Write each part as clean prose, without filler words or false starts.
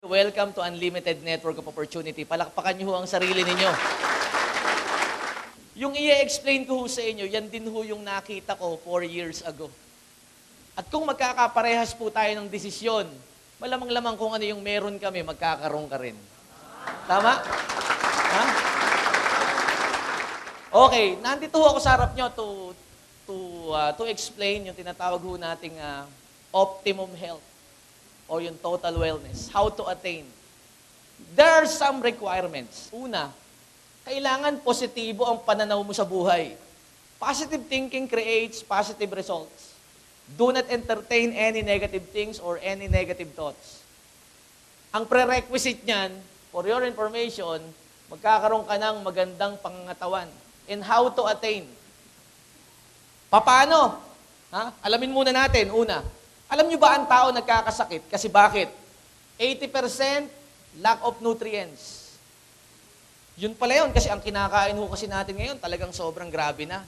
Welcome to Unlimited Network of Opportunity. Palakpakan niyo ho ang sarili ninyo. Yung i-explain ko ho sa inyo, yan din ho yung nakita ko 4 years ago. At kung magkakaparehas po tayo ng desisyon, malamang-lamang kung ano yung meron kami, magkakaroon ka rin. Tama? Ha? Okay, nandito ho ako sa harap nyo to explain yung tinatawag ho nating optimum health o yung total wellness. How to attain. There are some requirements. Una, kailangan positibo ang pananaw mo sa buhay. Positive thinking creates positive results. Do not entertain any negative things or any negative thoughts. Ang prerequisite niyan, for your information, magkakaroon ka ng magandang pangangatawan. And how to attain. Paano? Alamin muna natin. Una, alam nyo ba ang tao nagkakasakit? Kasi bakit? 80% lack of nutrients. Yun pala yun, kasi ang kinakain ho kasi natin ngayon talagang sobrang grabe na.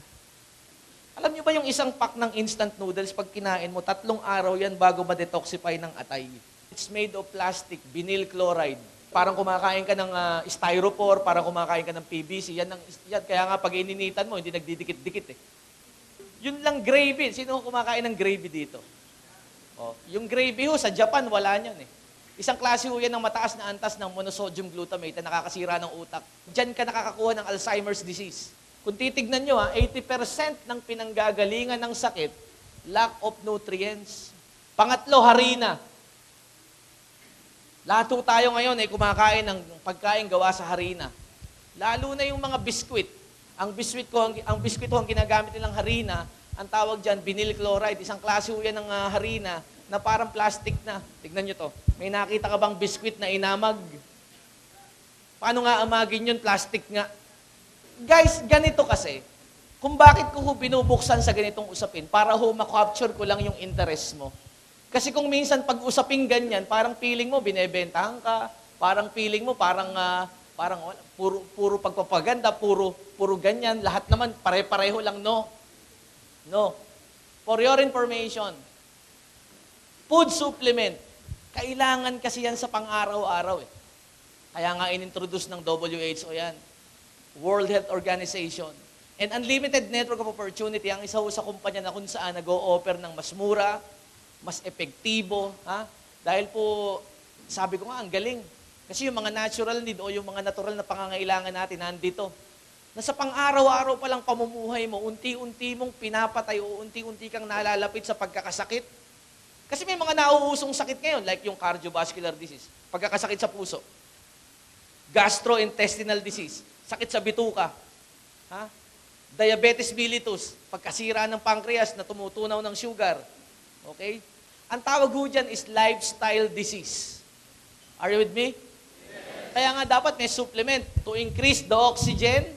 Alam nyo ba yung isang pack ng instant noodles, pag kinain mo, 3 araw yan bago ma-detoxify ng atay. It's made of plastic, vinyl chloride. Parang kumakain ka ng styrofoam, parang kumakain ka ng PVC. Yan, kaya nga pag ininitan mo, hindi nagdidikit-dikit eh. Yun lang gravy. Sino kumakain ng gravy dito? Oh, yung gravy ho, sa Japan, wala niyan eh. Isang klase ho yan ng mataas na antas ng monosodium glutamate na nakakasira ng utak. Diyan ka nakakakuha ng Alzheimer's disease. Kung titignan nyo 80% ng pinanggagalingan ng sakit, lack of nutrients. Pangatlo, harina. Lahat ho tayo ngayon ay kumakain ng pagkain gawa sa harina. Lalo na yung mga biskwit. Ang biskwit ho ang ginagamit nilang harina, ang tawag dyan, vinyl chloride. Isang klase ho yan ng harina na parang plastic na. Tignan nyo to. May nakita ka bang biskwit na inamag? Paano nga amagin yun? Plastic nga. Guys, ganito kasi. Kung bakit ko binubuksan sa ganitong usapin, para ho makapture ko lang yung interest mo. Kasi kung minsan pag usaping ganyan, parang feeling mo, binebentahan ka. Parang feeling mo, parang puro pagpapaganda, puro ganyan. Lahat naman, pare-pareho lang, no? No. For your information, food supplement, kailangan kasi yan sa pang-araw-araw eh. Kaya nga inintroduce ng WHO yan, World Health Organization. And Unlimited Network of Opportunity, ang isa ho sa kumpanya na kung saan nag-o-offer ng mas mura, mas epektibo, dahil po, sabi ko nga, ang galing. Kasi yung mga natural need o yung mga natural na pangangailangan natin nandito. Nasa pang-araw-araw pa lang pamumuhay mo, unti-unti mong pinapatay o unti-unti kang nalalapit sa pagkakasakit. Kasi may mga nauusong sakit ngayon, like yung cardiovascular disease, pagkakasakit sa puso, gastrointestinal disease, sakit sa bituka, diabetes mellitus, pagkasira ng pancreas na tumutunaw ng sugar. Okay? Ang tawag ho dyan is lifestyle disease. Are you with me? Yes. Kaya nga dapat may supplement to increase the oxygen,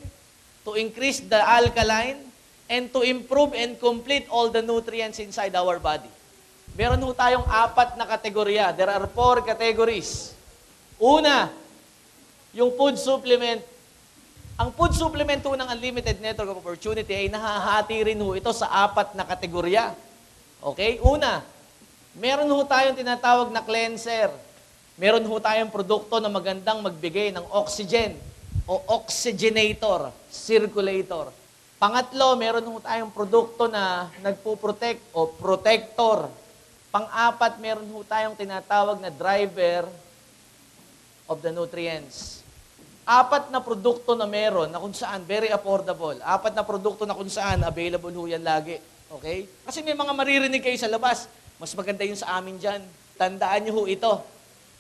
to increase the alkaline, and to improve and complete all the nutrients inside our body. Meron ho tayong 4 na kategorya. There are 4 categories. Una, yung food supplement. Ang food supplement ho ng Unlimited Network of Opportunity ay nahahati rin ho ito sa 4 na kategorya. Okay? Una, meron ho tayong tinatawag na cleanser. Meron ho tayong produkto na magandang magbigay ng oxygen o oxygenator, circulator. Pangatlo, meron ho tayong produkto na nagpo-protect o protector. Pang-4, meron ho tayong tinatawag na driver of the nutrients. 4 na produkto na meron na kung saan very affordable. 4 na produkto na kung saan available ho yan lagi. Okay? Kasi may mga maririnig kayo sa labas. Mas maganda yun sa amin dyan. Tandaan nyo ho ito.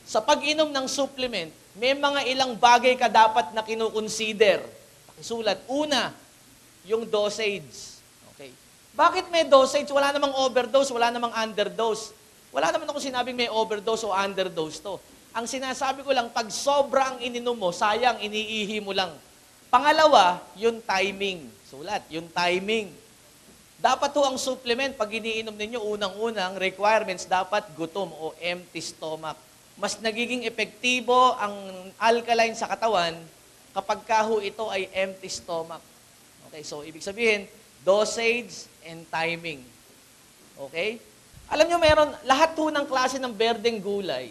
Sa pag-inom ng supplement, may mga ilang bagay ka dapat na kinukonsider. Pakisulat. Una, yung dosage. Okay. Bakit may dosage? Wala namang overdose, wala namang underdose. Wala naman akong sinabing may overdose o underdose to. Ang sinasabi ko lang, pag sobra ang ininom mo, sayang, iniihi mo lang. Pangalawa, yung timing. Sulat, yung timing. Dapat ho ang supplement, pag iniinom ninyo, unang-unang requirements, dapat gutom o empty stomach. Mas nagiging epektibo ang alkaline sa katawan kapag kaho ito ay empty stomach. Okay, so ibig sabihin, dosage and timing. Okay? Alam nyo, lahat ho ng klase ng berdeng gulay,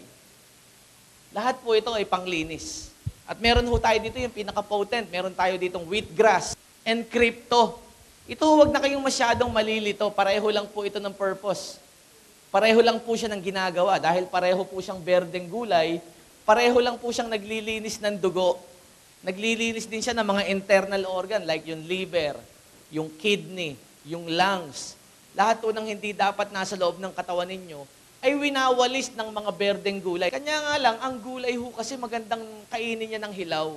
Lahat po ito ay panglinis. At meron ho tayo dito yung pinaka-potent. Meron tayo ditong wheatgrass and crypto. Ito huwag na kayong masyadong malilito. Pareho lang po ito ng purpose. Pareho lang po siya ng ginagawa. Dahil pareho po siyang berdeng gulay, pareho lang po siyang naglilinis ng dugo. Naglilinis din siya ng mga internal organ like yung liver, yung kidney, yung lungs. Lahat po ng hindi dapat nasa loob ng katawan ninyo ay winawalis ng mga berdeng gulay. Kanya nga lang, ang gulay ho kasi magandang kainin niya ng hilaw.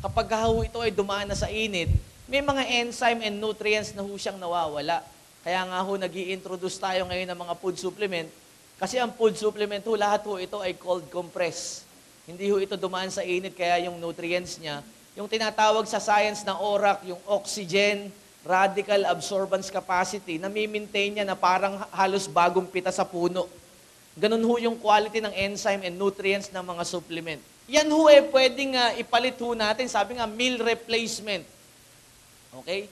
Kapag ho ito ay dumaan na sa init, may mga enzyme and nutrients na ho siyang nawawala. Kaya nga ho, nag-i-introduce tayo ngayon ng mga food supplement. Kasi ang food supplement ho, lahat ho ito ay cold compress. Hindi ho ito dumaan sa init, kaya yung nutrients niya, yung tinatawag sa science na ORAC, yung oxygen, radical absorbance capacity, nami-maintain niya na parang halos bagong pita sa puno. Ganun ho yung quality ng enzyme and nutrients ng mga supplement. Yan ho pwedeng ipalit ho natin, sabi nga, meal replacement. Okay?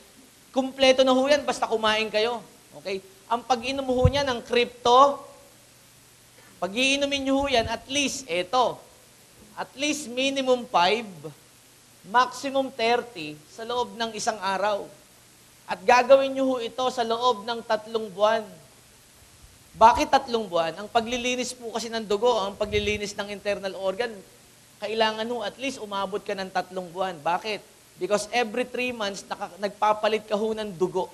Kumpleto na ho yan, basta kumain kayo. Okay? Ang pag-inom ho niya ng crypto, pag-iinumin nyo ho yan, at least minimum 5, maximum 30 sa loob ng isang araw. At gagawin nyo ho ito sa loob ng 3 buwan. Bakit 3 buwan? Ang paglilinis po kasi ng dugo, ang paglilinis ng internal organ, kailangan ho at least umabot ka ng 3 buwan. Bakit? Because every 3 months, nagpapalit ka ho ng dugo.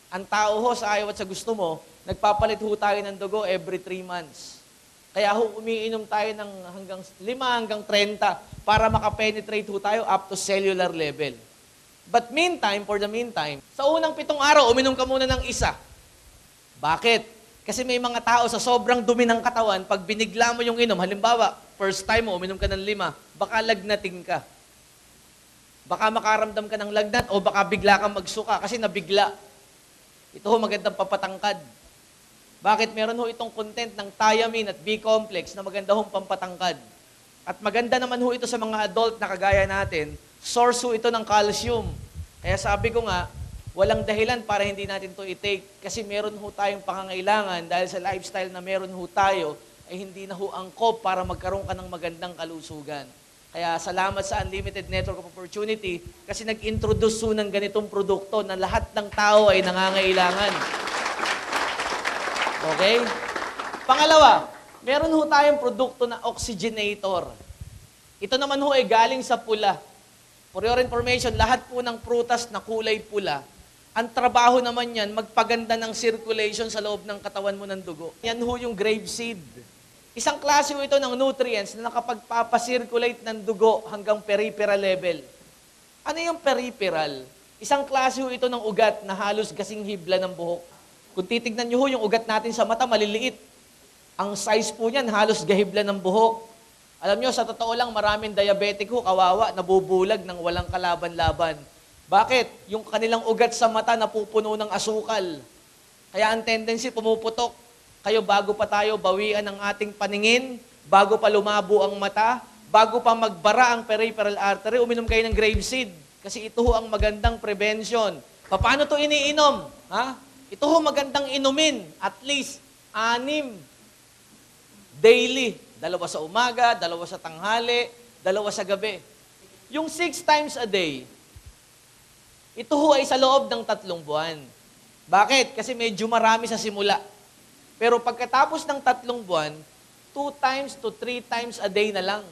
Ang tao ho, sa ayaw at sa gusto mo, nagpapalit ho tayo ng dugo every 3 months. Kaya ho, umiinom tayo ng hanggang 5 hanggang 30 para makapenetrate ho tayo up to cellular level. But for the meantime, sa unang 7 araw, uminom ka muna ng 1. Bakit? Kasi may mga tao sa sobrang dumi ng katawan, pag binigla mo yung inom, halimbawa, first time mo, uminom ka ng 5, baka lagnating ka. Baka makaramdam ka ng lagnat o baka bigla kang magsuka kasi nabigla. Ito ho magandang papatangkad. Bakit? Meron ho itong content ng thiamine at B-complex na maganda hong pampatangkad. At maganda naman ho ito sa mga adult na kagaya natin. Source ho ito ng calcium. Kaya sabi ko nga, walang dahilan para hindi natin to i-take kasi meron ho tayong pangangailangan dahil sa lifestyle na meron ho tayo ay hindi na ho angkop para magkaroon ka ng magandang kalusugan. Kaya salamat sa Unlimited Network of Opportunity kasi nag-introduce ho ng ganitong produkto na lahat ng tao ay nangangailangan. Okay? Pangalawa, meron ho tayong produkto na oxygenator. Ito naman ho ay galing sa pula. For your information, lahat po ng prutas na kulay pula, ang trabaho naman yan, magpaganda ng circulation sa loob ng katawan mo ng dugo. Yan ho yung grapeseed. Isang klase ho ito ng nutrients na nakapagpapacirculate ng dugo hanggang peripheral level. Ano yung peripheral? Isang klase ho ito ng ugat na halos kasing hibla ng buhok. Kung titignan nyo ho yung ugat natin sa mata, maliliit. Ang size po niyan, halos gahibla ng buhok. Alam nyo, sa totoo lang, maraming diabetic ho, kawawa, nabubulag ng walang kalaban-laban. Bakit? Yung kanilang ugat sa mata napupuno ng asukal. Kaya ang tendency pumuputok. Kayo bago pa tayo bawian ang ating paningin, bago pa lumabo ang mata, bago pa magbara ang peripheral artery, uminom kayo ng grapeseed. Kasi ito ho ang magandang prevention. Paano to iniinom? Ha? Ito ho magandang inumin. At least 6 daily. 2 sa umaga, 2 sa tanghali, 2 sa gabi. Yung 6 times a day, ito ho ay sa loob ng 3 buwan. Bakit? Kasi medyo marami sa simula. Pero pagkatapos ng 3 buwan, 2 times to 3 times a day na lang.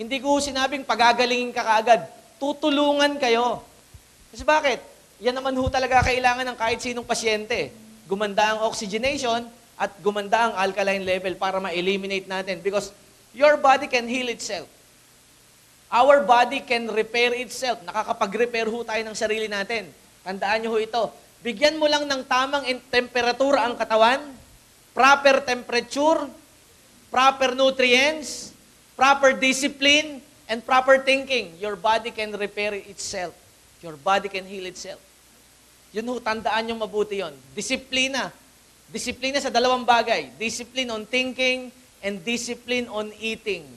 Hindi ko sinabing pagagalingin ka kaagad. Tutulungan kayo. Kasi bakit? Yan naman ho talaga kailangan ng kahit sinong pasyente. Gumanda ang oxygenation at gumanda ang alkaline level para ma-eliminate natin. Because your body can heal itself. Our body can repair itself. Nakakapag-repair ho tayo ng sarili natin. Tandaan nyo ho ito. Bigyan mo lang ng tamang temperatura ang katawan, proper temperature, proper nutrients, proper discipline, and proper thinking. Your body can repair itself. Your body can heal itself. Yun ho, tandaan nyo mabuti yon. Disiplina. Disiplina sa 2 bagay. Discipline on thinking and discipline on eating.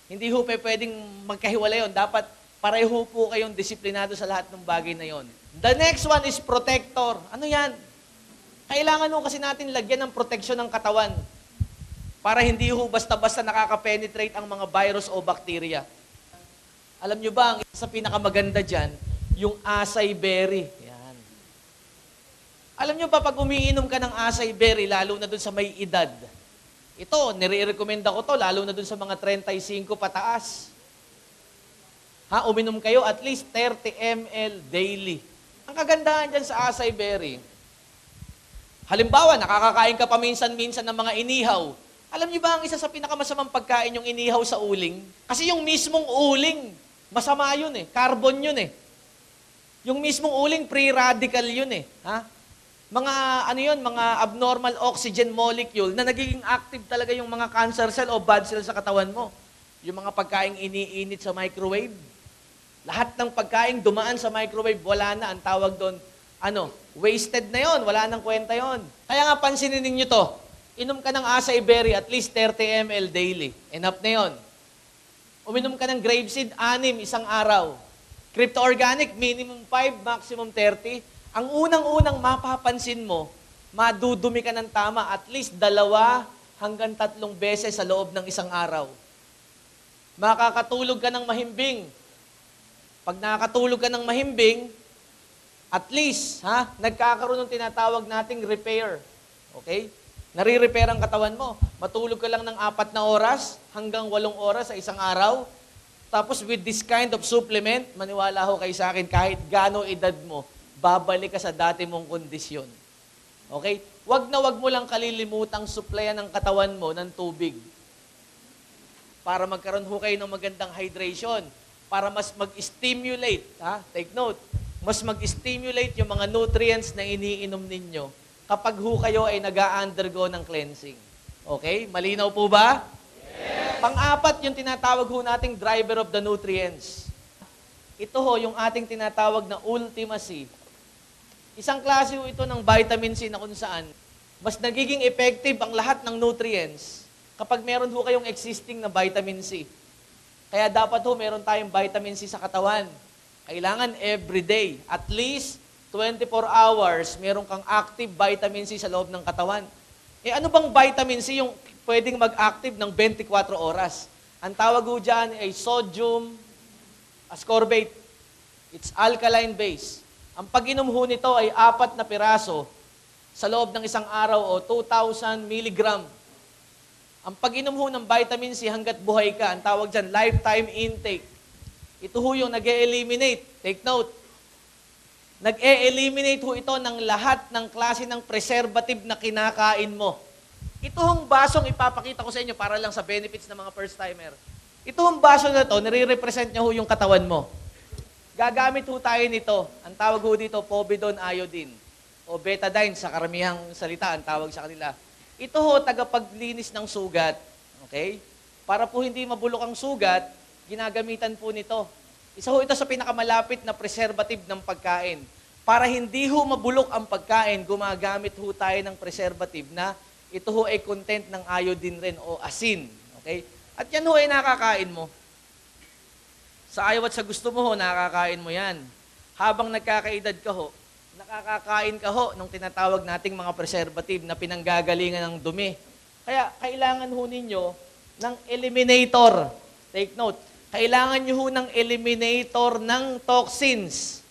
Hindi ho pwedeng magkahiwalay yun. Dapat pareho po kayong disiplinado sa lahat ng bagay na yon. The next one is protector. Ano yan? Kailangan ho kasi natin lagyan ng proteksyon ng katawan. para hindi ho basta-basta nakaka-penetrate ang mga virus o bacteria. Alam nyo ba, ang isa sa pinakamaganda dyan, yung acai berry. Yan. Alam nyo ba, pag umiinom ka ng acai berry, lalo na dun sa may edad, ito, nire-recommenda ko to, lalo na dun sa mga 35 pataas. Uminom kayo at least 30 ml daily. Ang kagandahan dyan sa acai berry, halimbawa, nakakakain ka paminsan-minsan ng mga inihaw. Alam niyo ba ang isa sa pinakamasamang pagkain yung inihaw sa uling? Kasi yung mismong uling, masama yun eh. Carbon yun eh. Yung mismong uling, free radical yun eh. Mga abnormal oxygen molecule na nagiging active talaga yung mga cancer cell o bad cell sa katawan mo. Yung mga pagkain iniinit sa microwave. Lahat ng pagkain dumaan sa microwave, wala na. Ang tawag doon, wasted na yon, wala nang kwenta yon. Kaya nga pansinin ninyo to, inom ka ng acai berry at least 30 ml daily. Enough na yon. Uminom ka ng grapeseed, 6 isang araw. Crypto organic, minimum 5, maximum 30. Ang unang-unang mapapansin mo, madudumi ka ng tama at least 2 hanggang 3 beses sa loob ng isang araw. Makakatulog ka ng mahimbing. Pag nakakatulog ka ng mahimbing, at least, nagkakaroon ng tinatawag nating repair. Okay? Nare-repair ang katawan mo. Matulog ka lang ng 4 na oras hanggang 8 oras sa isang araw. Tapos with this kind of supplement, maniwala ho kayo sa akin, kahit gaano edad mo, babalik ka sa dati mong kondisyon. Okay? Wag mo lang kalilimutang supplyan ng katawan mo ng tubig. Para magkaroon ho kayo ng magandang hydration. Para mas mag-stimulate. Take note. Mas mag-stimulate yung mga nutrients na iniinom ninyo kapag ho kayo ay nag-undergo ng cleansing. Okay? Malinaw po ba? Yes. Pang-4, yung tinatawag ho nating driver of the nutrients. Ito ho, yung ating tinatawag na Ultima C. Isang klase ho ito ng vitamin C na kung saan mas nagiging effective ang lahat ng nutrients kapag meron ho kayong existing na vitamin C. Kaya dapat ho, meron tayong vitamin C sa katawan. Kailangan everyday, at least 24 hours, meron kang active vitamin C sa loob ng katawan. Ano bang vitamin C yung pwedeng mag-active ng 24 oras? Ang tawag ho dyan ay sodium ascorbate. It's alkaline base. Ang pag-inom ho nito ay 4 na piraso sa loob ng isang araw o 2,000 milligram. Ang pag-inom ho ng vitamin C hanggat buhay ka, ang tawag dyan, lifetime intake. Ito ho yung nag-e-eliminate. Take note. Nag-e-eliminate ho ito ng lahat ng klase ng preservative na kinakain mo. Ito hong basong ipapakita ko sa inyo para lang sa benefits ng mga first-timer. Ito hong baso na to, nire-represent niya ho yung katawan mo. Gagamit ho tayo nito. Ang tawag ho dito, povidone iodine. O betadine sa karamihang salita, ang tawag sa kanila. Ito ho, tagapaglinis ng sugat. Okay? Para po hindi mabulok ang sugat, ginagamitan po nito. Isa ho ito sa pinakamalapit na preservative ng pagkain. Para hindi ho mabulok ang pagkain, gumagamit ho tayo ng preservative na ito ho ay content ng iodine rin o asin. Okay? At yan ho ay nakakain mo. Sa ayaw at sa gusto mo ho, nakakain mo yan. Habang nagkakaedad ka ho, nakakakain ka ho ng tinatawag nating mga preservative na pinanggagalingan ng dumi. Kaya kailangan ho ninyo ng eliminator. Take note. Kailangan nyo ho ng eliminator ng toxins.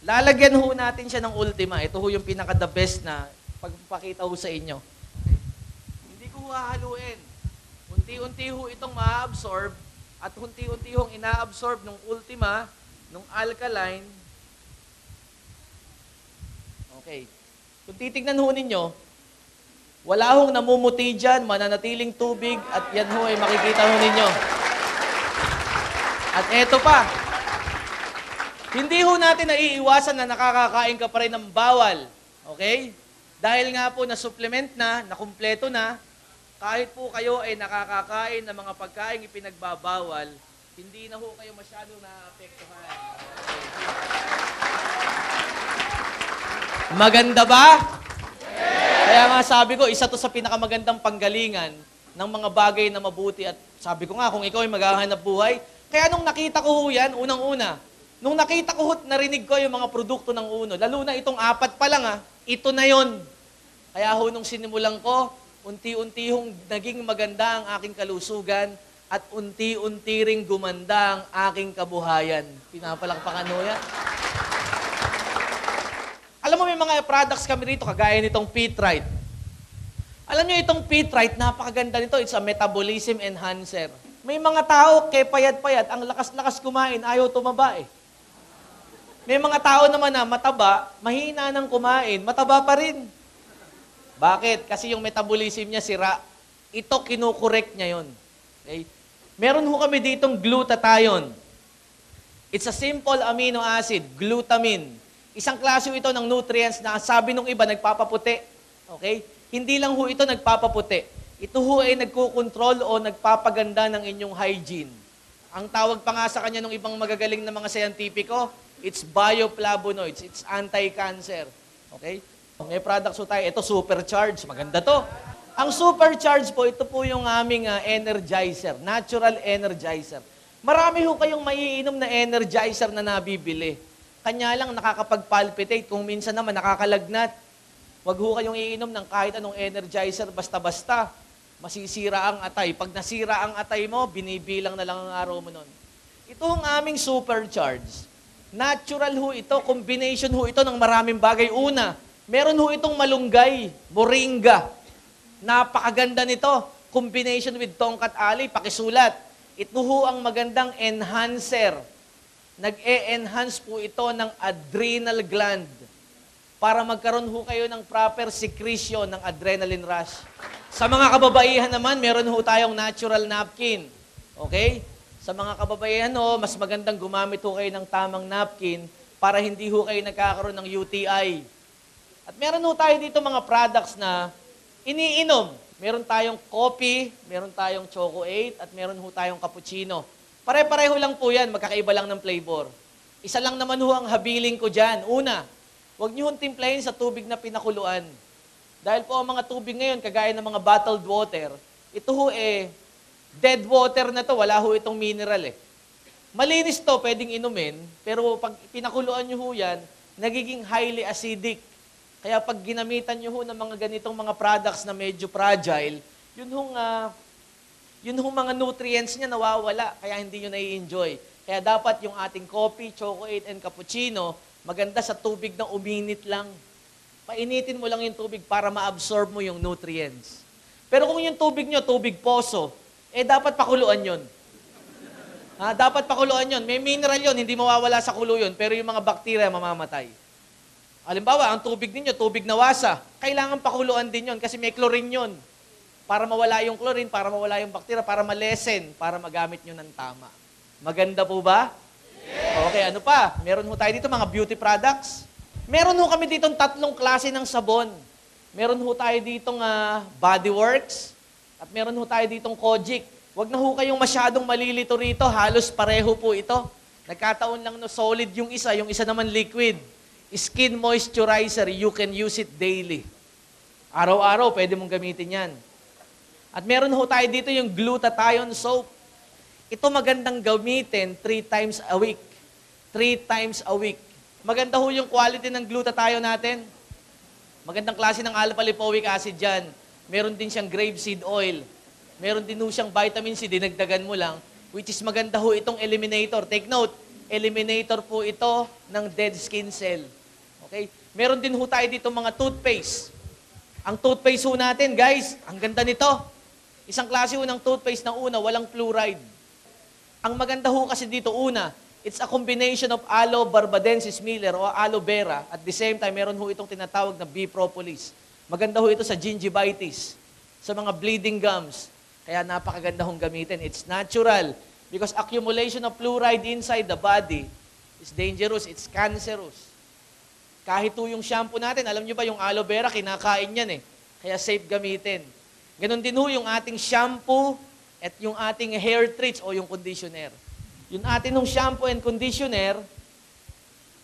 Lalagyan ho natin siya ng Ultima. Ito ho yung pinaka-the best na pagpapakita ho sa inyo. Hindi ko hahaluin. Unti-unti ho itong ma-absorb at unti-unti hong ina-absorb ng Ultima, ng alkaline. Okay. Kung titignan ho ninyo, wala hong namumuti dyan, mananatiling tubig at yan ho ay makikita ho ninyo. At eto pa, hindi ho natin naiiwasan na nakakakain ka pa rin ng bawal. Okay? Dahil nga po na supplement na kumpleto na, kahit po kayo ay nakakakain ng mga pagkain ipinagbabawal, hindi na ho kayo masyadong naapektuhan. Maganda ba? Kaya nga sabi ko, isa to sa pinakamagandang panggalingan ng mga bagay na mabuti. At sabi ko nga, kung ikaw ay maghahanap buhay, kaya nung nakita ko ho yan, unang-una, nung nakita ko ho, narinig ko yung mga produkto ng Uno, lalo na itong 4 pa lang ito na yon. Kaya ho, nung sinimulan ko, unti-unti hong naging maganda ang aking kalusugan at unti-unti ring gumanda ang aking kabuhayan. Pinapalakpakan ho yan. Alam mo, may mga products kami rito, kagaya nitong Pitrite. Alam nyo, itong Pitrite, napakaganda nito. It's a metabolism enhancer. May mga tao, kay payat-payat, ang lakas-lakas kumain, ayaw tumaba eh. May mga tao naman na mataba, mahina nang kumain, mataba pa rin. Bakit? Kasi yung metabolism niya sira. Ito, kinukorek niya yon. Okay? Meron ho kami ditong glutathione. It's a simple amino acid, glutamine. Isang klase ito ng nutrients na sabi nung iba, nagpapaputi. Okay? Hindi lang ho ito nagpapaputi. Ito ho ay nagkukontrol o nagpapaganda ng inyong hygiene. Ang tawag pa nga sa kanya ng ibang magagaling na mga scientifico, it's bioflavonoids, it's anti-cancer. Okay? May products po tayo. Ito, supercharge. Maganda to. Ang supercharge po, ito po yung aming energizer, natural energizer. Marami ho kayong maiinom na energizer na nabibili. Kanya lang nakakapag-palpitate, kung minsan naman nakakalagnat. Huwag ho kayong iinom ng kahit anong energizer, basta-basta. Masisira ang atay. Pag nasira ang atay mo, binibilang na lang ang araw mo nun. Ito ang aming supercharge. Natural ho ito, combination ho ito ng maraming bagay. Una, meron ho itong malunggay, moringa. Napakaganda nito. Combination with tongkat ali, pakisulat. Ito ho ang magandang enhancer. Nag-e-enhance po ito ng adrenal gland para magkaroon ho kayo ng proper secretion ng adrenaline rush. Sa mga kababaihan naman, meron ho tayong natural napkin. Okay? Sa mga kababaihan ho, mas magandang gumamit ho kayo ng tamang napkin para hindi ho kayo nagkakaroon ng UTI. At meron ho tayo dito mga products na iniinom. Meron tayong coffee, meron tayong choco-8, at meron ho tayong cappuccino. Pare-pareho lang po yan, magkakaiba lang ng flavor. Isa lang naman ho ang habiling ko dyan. Una, huwag niyo hong timplahin sa tubig na pinakuluan. Dahil po ang mga tubig ngayon, kagaya ng mga bottled water, ito ho dead water na to, wala ho itong mineral eh. Malinis to, pwedeng inumin, pero pag pinakuluan nyo ho yan, nagiging highly acidic. Kaya pag ginamitan nyo ho ng mga ganitong mga products na medyo fragile, yun hong mga nutrients niya nawawala, kaya hindi nyo nai-enjoy. Kaya dapat yung ating coffee, choco-8, and cappuccino, maganda sa tubig na uminit lang. Painitin mo lang yung tubig para ma-absorb mo yung nutrients. Pero kung yung tubig nyo, tubig poso, dapat pakuluan yun. Dapat pakuluan yun. May mineral yun, hindi mawawala sa kulo yun, pero yung mga bakterya mamamatay. Halimbawa, ang tubig ninyo, tubig na wasa, kailangan pakuluan din yun kasi may chlorine yun. Para mawala yung chlorine, para mawala yung bakterya, para malesen, para magamit nyo ng tama. Maganda po ba? Yes! Okay, ano pa? Meron ho tayo dito mga beauty products. Meron ho kami ditong 3 klase ng sabon. Meron ho tayo ditong Body Works, at meron ho tayo ditong Kojic. Huwag na ho kayong masyadong malilito rito, halos pareho po ito. Nagkataon lang no solid yung isa naman liquid. Skin moisturizer, you can use it daily. Araw-araw, pwede mong gamitin yan. At meron ho tayo dito yung glutathione soap. Ito magandang gamitin 3 times a week. 3 times a week. Maganda ho yung quality ng glutathione natin. Magandang klase ng alpha-lipoic acid dyan. Meron din siyang grapeseed oil. Meron din ho siyang vitamin C, dinagdagan mo lang, which is maganda ho itong eliminator. Take note, eliminator po ito ng dead skin cell. Okay? Meron din ho tayo dito mga toothpaste. Ang toothpaste ho natin, guys, ang ganda nito. Isang klase ho ng toothpaste na una, walang fluoride. Ang maganda ho kasi dito, una, it's a combination of aloe barbadensis miller o aloe vera. At the same time, meron ho itong tinatawag na bee propolis. Maganda ho ito sa gingivitis, sa mga bleeding gums. Kaya napakaganda hong gamitin. It's natural because accumulation of fluoride inside the body is dangerous. It's cancerous. Kahit ho yung shampoo natin, alam nyo ba yung aloe vera, kinakain yan eh. Kaya safe gamitin. Ganon din ho yung ating shampoo at yung ating hair treats o yung conditioner. Yung ating nung shampoo and conditioner,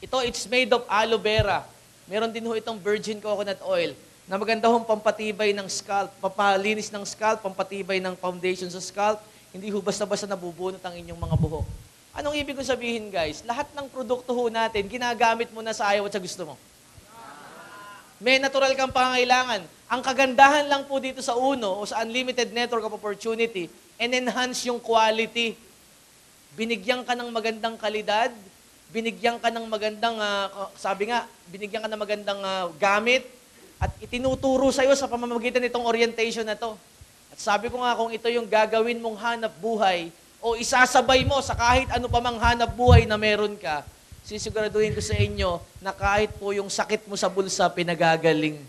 it's made of aloe vera. Meron din ho itong virgin coconut oil na maganda hong pampatibay ng scalp, papalinis ng scalp, pampatibay ng foundation sa scalp. Hindi ho basta-basta nabubunot ang inyong mga buhok. Anong ibig ko sabihin, guys? Lahat ng produkto ho natin, ginagamit mo na sa ayaw at sa gusto mo. May natural kang pangangailangan. Ang kagandahan lang po dito sa Uno o sa Unlimited Network of Opportunity, enhance yung quality. Binigyan ka ng magandang kalidad, binigyan ka ng magandang, binigyan ka ng magandang gamit, at itinuturo sa'yo sa pamamagitan nitong orientation na to. At sabi ko nga, kung ito yung gagawin mong hanap buhay, o isasabay mo sa kahit ano pa mang hanap buhay na meron ka, sisiguraduhin ko sa inyo na kahit po yung sakit mo sa bulsa, pinagagaling.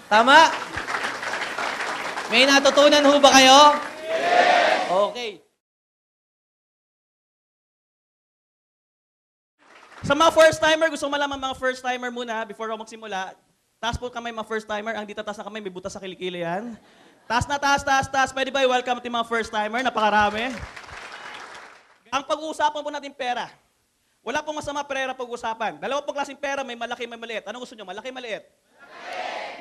Tama? May natutunan ho ba kayo? Yes! Okay. Sa mga first-timer, gusto ko malaman mga first-timer muna before ako magsimula. Taas po kamay mga first-timer. Ang dito taas na kamay, may butas sa kilikili yan. Taas na, taas, taas, taas. Pwede ba i-welcome natin mga first-timer? Napakarami. Ang pag-uusapan po natin pera. Wala pong masama pera pag-uusapan. Dalawa pong klaseng pera, may malaki, may maliit. Anong gusto nyo? Malaki, maliit?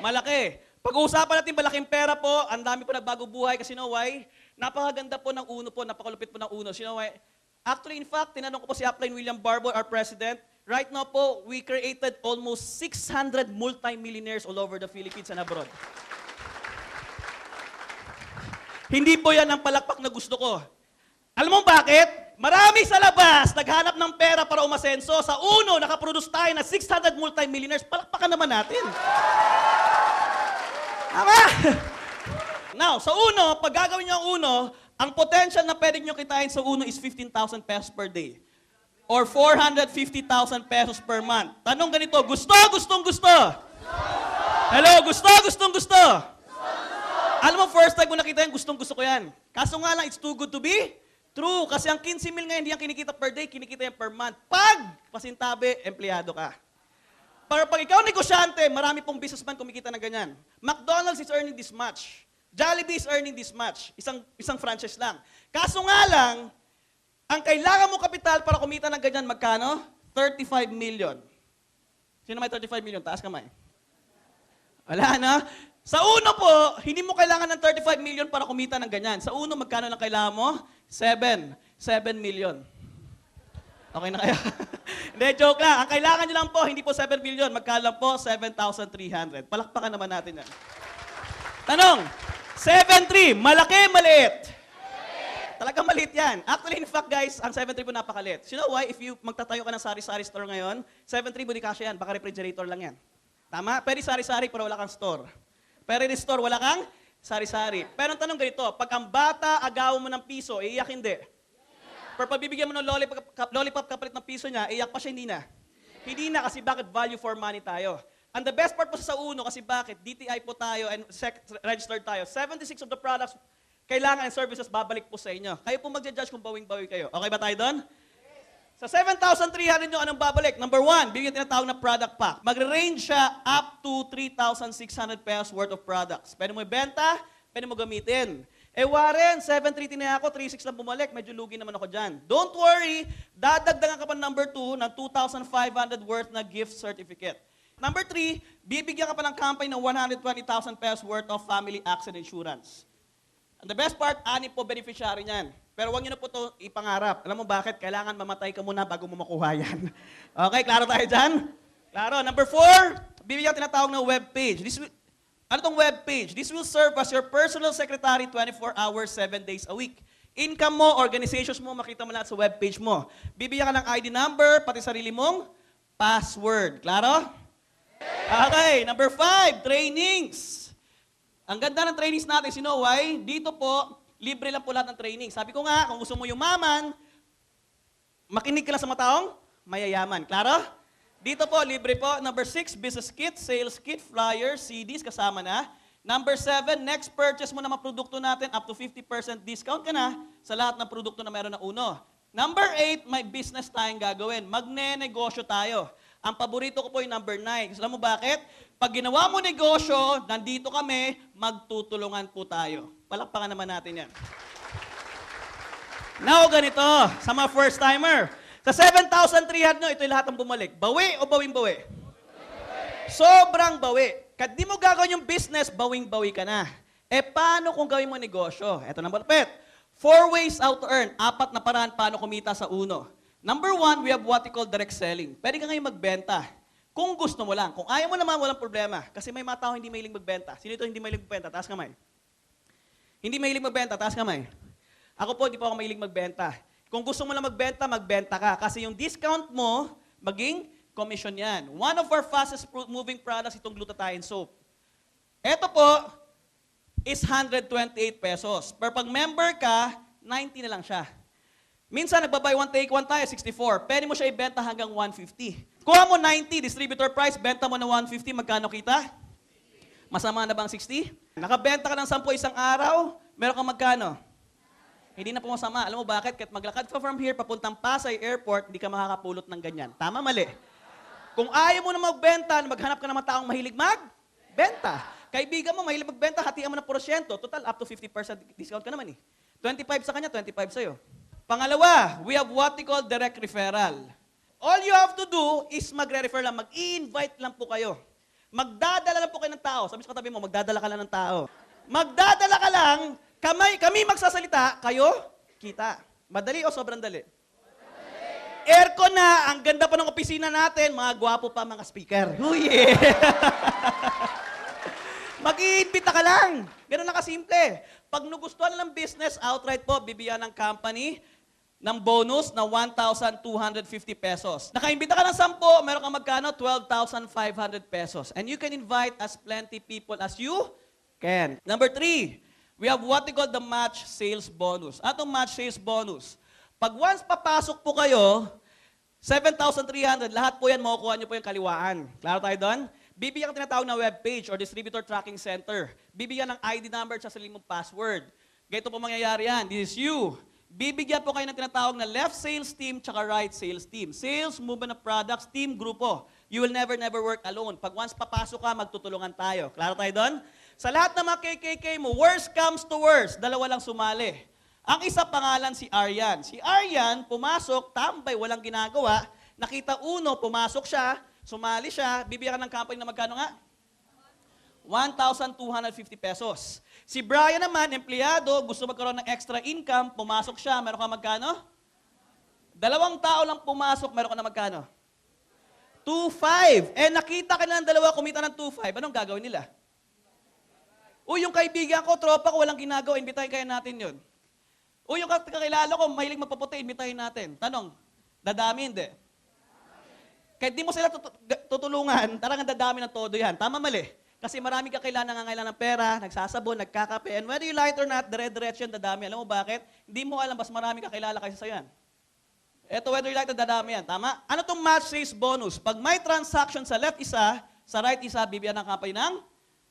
Malaki. Malaki. Pag-uusapan natin malaking pera po, ang dami po nagbago buhay kasi you know why? Napakaganda po ng Uno po, napakalupit po ng Uno. You know why? Actually, in fact, tinanong ko po si Upline William Barbo, our president. Right now po, we created almost 600 multi-millionaires all over the Philippines and abroad. Hindi po yan ang palakpak na gusto ko. Alam mo bakit? Marami sa labas naghanap ng pera para umasenso. Sa Uno, nakaproduce tayo na 600 multi-millionaires. Palakpakan naman natin. Tama? Now, sa Uno, pag gagawin nyo ang Uno, ang potential na pwede nyo kitain sa Uno is 15,000 pesos per day. Or 450,000 pesos per month. Tanong ganito, gusto? Hello, gusto? Alam mo, first time ko nakita yan, gusto ko yan. Kaso nga lang, it's too good to be true. Kasi ang 15 mil ngayon, hindi yan kinikita per day, kinikita yan per month. Pag pasintabi, empleyado ka. Pero pag ikaw negosyante, marami pong businessman kumikita na ganyan. McDonald's is earning this much. Jollibee is earning this much. Isang franchise lang. Kaso nga lang, ang kailangan mo kapital para kumita ng ganyan, magkano? 35 million. Sino may 35 million? Taas kamay. Wala, no? Sa Uno po, hindi mo kailangan ng 35 million para kumita ng ganyan. Sa Uno, magkano lang kailangan mo? 7 million. Okay na kayo? Hindi, joke lang. Ang kailangan nyo lang po, hindi po 7 million. Magkano lang po? 7,300. Palakpakan naman natin yan. Tanong, 7,300, malaki, maliit? Talagang maliit yan. Actually, in fact, guys, ang 7,300 po napakaliit. You know why? If you magtatayo ka ng sari-sari store ngayon, 7,300 hindi kasya yan. Baka refrigerator lang yan. Tama? Pwede sari-sari pero wala kang store. Pero in store, wala kang sari-sari. Pero ang tanong ganito, pag ang bata agaw mo ng piso, iiyak hindi. Pero pag bibigyan mo ng lollipop kapalit ng piso niya, iiyak pa siya, hindi na. Hindi na kasi bakit value for money tayo. And the best part po sa Uno kasi bakit? DTI po tayo and registered tayo. 76 of the products kailangan and services babalik po sa inyo. Kayo po magja-judge kung bawing-bawi kayo. Okay ba tayo doon? Sa 7,300 nyo, anong babalik? Number 1, bigyan tinatawag na product pack. Magre-range siya up to 3,600 pesos worth of products. Pwede mo ibenta, pwede mo gamitin. Warren, 7,300 tinaya ako, 3,600 lang bumalik. Medyo lugi naman ako dyan. Don't worry, dadagdagan ka pa number 2 ng 2,500 worth na gift certificate. Number 3, bibigyan ka pa ng company ng 120,000 pesos worth of family accident insurance. And the best part, 6 po beneficiary niyan. Pero huwag niyo na po ito ipangarap. Alam mo bakit? Kailangan mamatay ka muna bago mo makuha yan. Okay, klaro tayo dyan? Klaro. Number 4, bibigyan tinatawag ng web page. Ano itong web page? This will serve as your personal secretary 24 hours, 7 days a week. Income mo, organizations mo, makita mo lahat sa web page mo. Bibigyan ka ng ID number, pati sarili mong password. Klaro? Okay, number 5, trainings. Ang ganda ng trainings natin, you know why? Dito po, libre lang po lahat ng training. Sabi ko nga, kung gusto mo yumaman, makinig ka lang sa mga taong mayayaman. Klaro? Dito po, libre po. Number 6, business kit, sales kit, flyers, CDs, kasama na. Number 7, next purchase mo na mga produkto natin, up to 50% discount ka na sa lahat ng produkto na meron na Uno. Number 8, may business tayong gagawin. Magne-negosyo tayo. Ang paborito ko po yung number 9. Alam mo bakit? Pag ginawa mo negosyo, nandito kami, magtutulungan po tayo. Palakpakan naman natin yan. Now, ganito, sa mga first-timer. Sa 7,300 nyo, ito yung lahat ng bumalik. Bawi o bawing-bawi? Sobrang bawi. Kad di mo gagawin yung business, bawing-bawi ka na. Paano kung gawin mo negosyo? Ito na malapit. 4 ways how to earn. 4 na paraan paano kumita sa Uno. Number 1, we have what we call direct selling. Pwede ka ngayon magbenta. Kung gusto mo lang. Kung ayaw mo naman, walang problema. Kasi may mga tao hindi mahilig magbenta. Sino ito hindi mahilig magbenta? Taas kamay. Hindi mahilig magbenta, taas kamay. Ako po, hindi po ako mahilig magbenta. Kung gusto mo lang magbenta, magbenta ka. Kasi yung discount mo, maging commission yan. One of our fastest moving products, itong glutathione soap. Ito po is 128 pesos. Per pag member ka, 90 na lang siya. Minsan, nagbabuy one take one tayo, 64. Pwede mo siya ibenta hanggang 150. Kuha mo 90, distributor price, benta mo na 150, magkano kita? Masama na bang 60? Nakabenta ka ng 10 isang araw, meron kang magkano? Hindi na po masama. Alam mo bakit? Kahit maglakad ka from here, papuntang Pasay Airport, hindi ka makakapulot ng ganyan. Tama, mali. Kung ayaw mo na magbenta, maghanap ka ng mga taong mahilig magbenta. Kaibigan mo, mahilig magbenta, hatian mo ng porsyento. Total, up to 50% discount ka naman eh. 25 sa kanya, 25 sa'yo. Pangalawa, we have what we call direct referral. All you have to do is magre-refer lang. Mag-i-invite lang po kayo. Magdadala lang po kayo ng tao. Sabi sa katabi mo, magdadala ka lang ng tao. Magdadala ka lang, kami magsasalita, kayo, kita. Madali o sobrang dali? Aircon na, ang ganda pa ng opisina natin, mga gwapo pa mga speaker. Oh yeah! Mag-iimbita ka lang. Ganun lang kasimple. Pag nagustuhan na ng business, outright po, bibigyan ng company ng bonus na 1,250 pesos. Nakaimbita ka ng 10, meron kang magkano? 12,500 pesos. And you can invite as plenty people as you can. Number 3, we have what we call the match sales bonus. Atong match sales bonus. Pag once papasok po kayo, 7,300, lahat po yan, makukuha nyo po yung kaliwaan. Klaro tayo doon? Bibigyan ka tinatawag na webpage or distributor tracking center. Bibigyan ng ID number at sarili mong password. Ganito po mangyayari yan. This is you. Bibigyan po kayo ng tinatawag na left sales team tsaka right sales team. Sales, movement of products, team, grupo. You will never work alone. Pag once papasok ka, magtutulungan tayo. Klaro tayo doon? Sa lahat ng mga KKK mo, worst comes to worst, dalawa lang sumali. Ang isa pangalan si Aryan. Si Aryan, pumasok, tambay, walang ginagawa. Nakita uno, pumasok siya, sumali siya, bibigyan ka ng company na magkano nga? 1,250 pesos. Si Brian naman, empleyado, gusto magkaroon ng extra income, pumasok siya, meron ka magkano? 2 tao lang pumasok, meron ka na magkano? 2,500. Nakita ka na ng dalawa, kumita ng 2,500. Anong gagawin nila? Yung kaibigan ko, tropa ko, walang ginagawa, imbitahin kaya natin yun. Yung kakilala ko, mahilig magpaputi, imbitahin natin. Tanong, dadami hindi? Kahit di mo sila tutulungan, tarang dadami ng todo yan. Tama, mali? Kasi marami kakilala nangangailangan ng pera, nagsasabon, nagkakape, and whether you like it or not, dire-diretso yan, dadami. Alam mo bakit? Hindi mo alam, mas marami kakilala kaysa sa'yo yan. Ito, whether you like it, dadami yan. Tama? Ano itong match sales bonus? Pag may transaction sa left isa, sa right isa, bibigyan ng company ng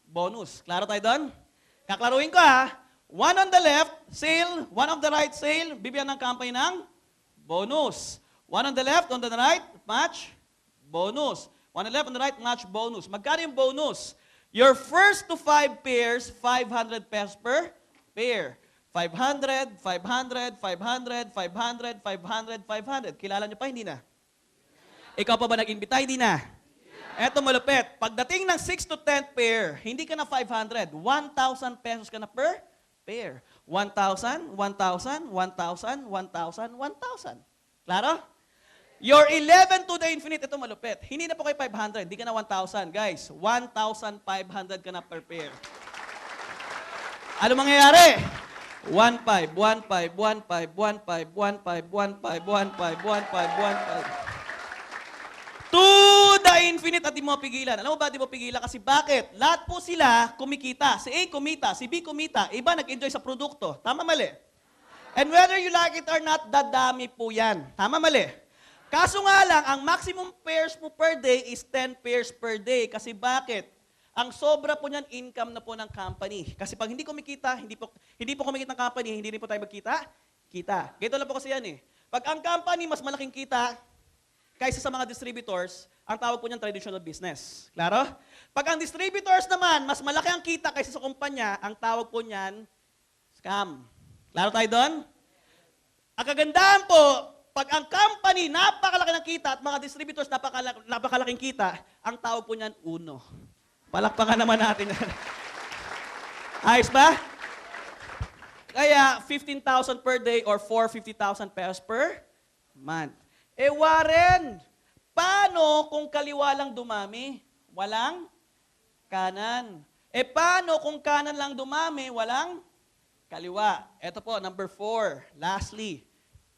bonus. Klaro tayo doon? Kaklaruin ko ha. One on the left, sale. One on the right, sale. Bibigyan ng company ng bonus. One on the left, on the right, match, bonus. One on the left, on the right, match, bonus. Magkano yung bonus? Your first to 5 pairs, 500 pesos per pair. 500, 500, 500, 500, 500, 500. Kilala nyo pa? Hindi na. Ikaw pa ba nag-imbita? Hindi na. Eto malupit. Pagdating ng 6 to 10 pair, hindi ka na 500. 1,000 pesos ka na per pair. 1,000, 1,000, 1,000, 1,000, 1,000. Klaro? Your 11 to the infinite, ito malupit. Hindi na po kayo 500, hindi ka na 1,000. Guys, 1,500 ka na per pair. Ano mangyayari? 1,500, 1,500, 1,500, 1,500, 1,500, 1,500, 1,500, 1,500. To the infinite at di mo pigilan. Alam mo ba di mo pigilan? Kasi bakit? Lahat po sila kumikita. Si A kumita, si B kumita. Iba nag-enjoy sa produkto. Tama, mali? And whether you like it or not, dadami po yan. Tama, mali? Kaso nga lang, ang maximum pairs po per day is 10 pairs per day. Kasi bakit? Ang sobra po niyan, income na po ng company. Kasi pag hindi kumikita, hindi po kumikita ng company, hindi rin po tayo magkita, kita. Ganito lang po kasi yan eh. Pag ang company mas malaking kita, kaysa sa mga distributors, ang tawag po niyan traditional business. Klaro? Pag ang distributors naman, mas malaki ang kita kaysa sa kumpanya, ang tawag po niyan, scam. Klaro tayo doon? Ang kagandahan po, pag ang company, napakalaki ng kita at mga distributors, napakalaking kita, ang tawag po niyan, uno. Palakpakan naman natin yan. Ayos ba? Kaya, 15,000 per day or 450,000 pesos per month. Warren, Paano kung kaliwa lang dumami? Walang kanan. Paano kung kanan lang dumami, walang kaliwa? Ito po, number 4. Lastly,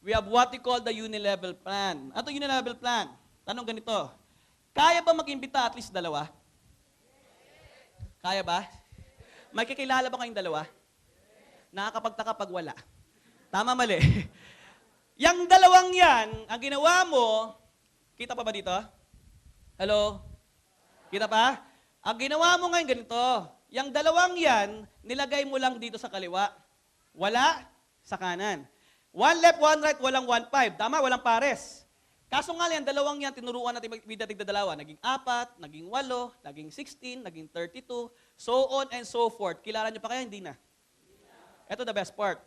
we have what we call the unilevel plan. Ano unilevel plan? Tanong ganito, kaya ba mag-imbita at least dalawa? Kaya ba? May kikilala ba kayong dalawa? Nakakapagtaka pag wala. Tama, mali. Yang dalawang yan, ang ginawa mo, kita pa ba dito? Hello? Kita pa? Ang ginawa mo ngayon ganito, yung dalawang yan, nilagay mo lang dito sa kaliwa. Wala sa kanan. One left, one right, walang 1-5. Tama, walang pares. Kaso nga yan, dalawang yan, tinuruan natin magbidatig na dalawa. Naging 4, naging 8, naging 16, naging 32, so on and so forth. Kilala niyo pa kaya? Hindi na. Ito the best part.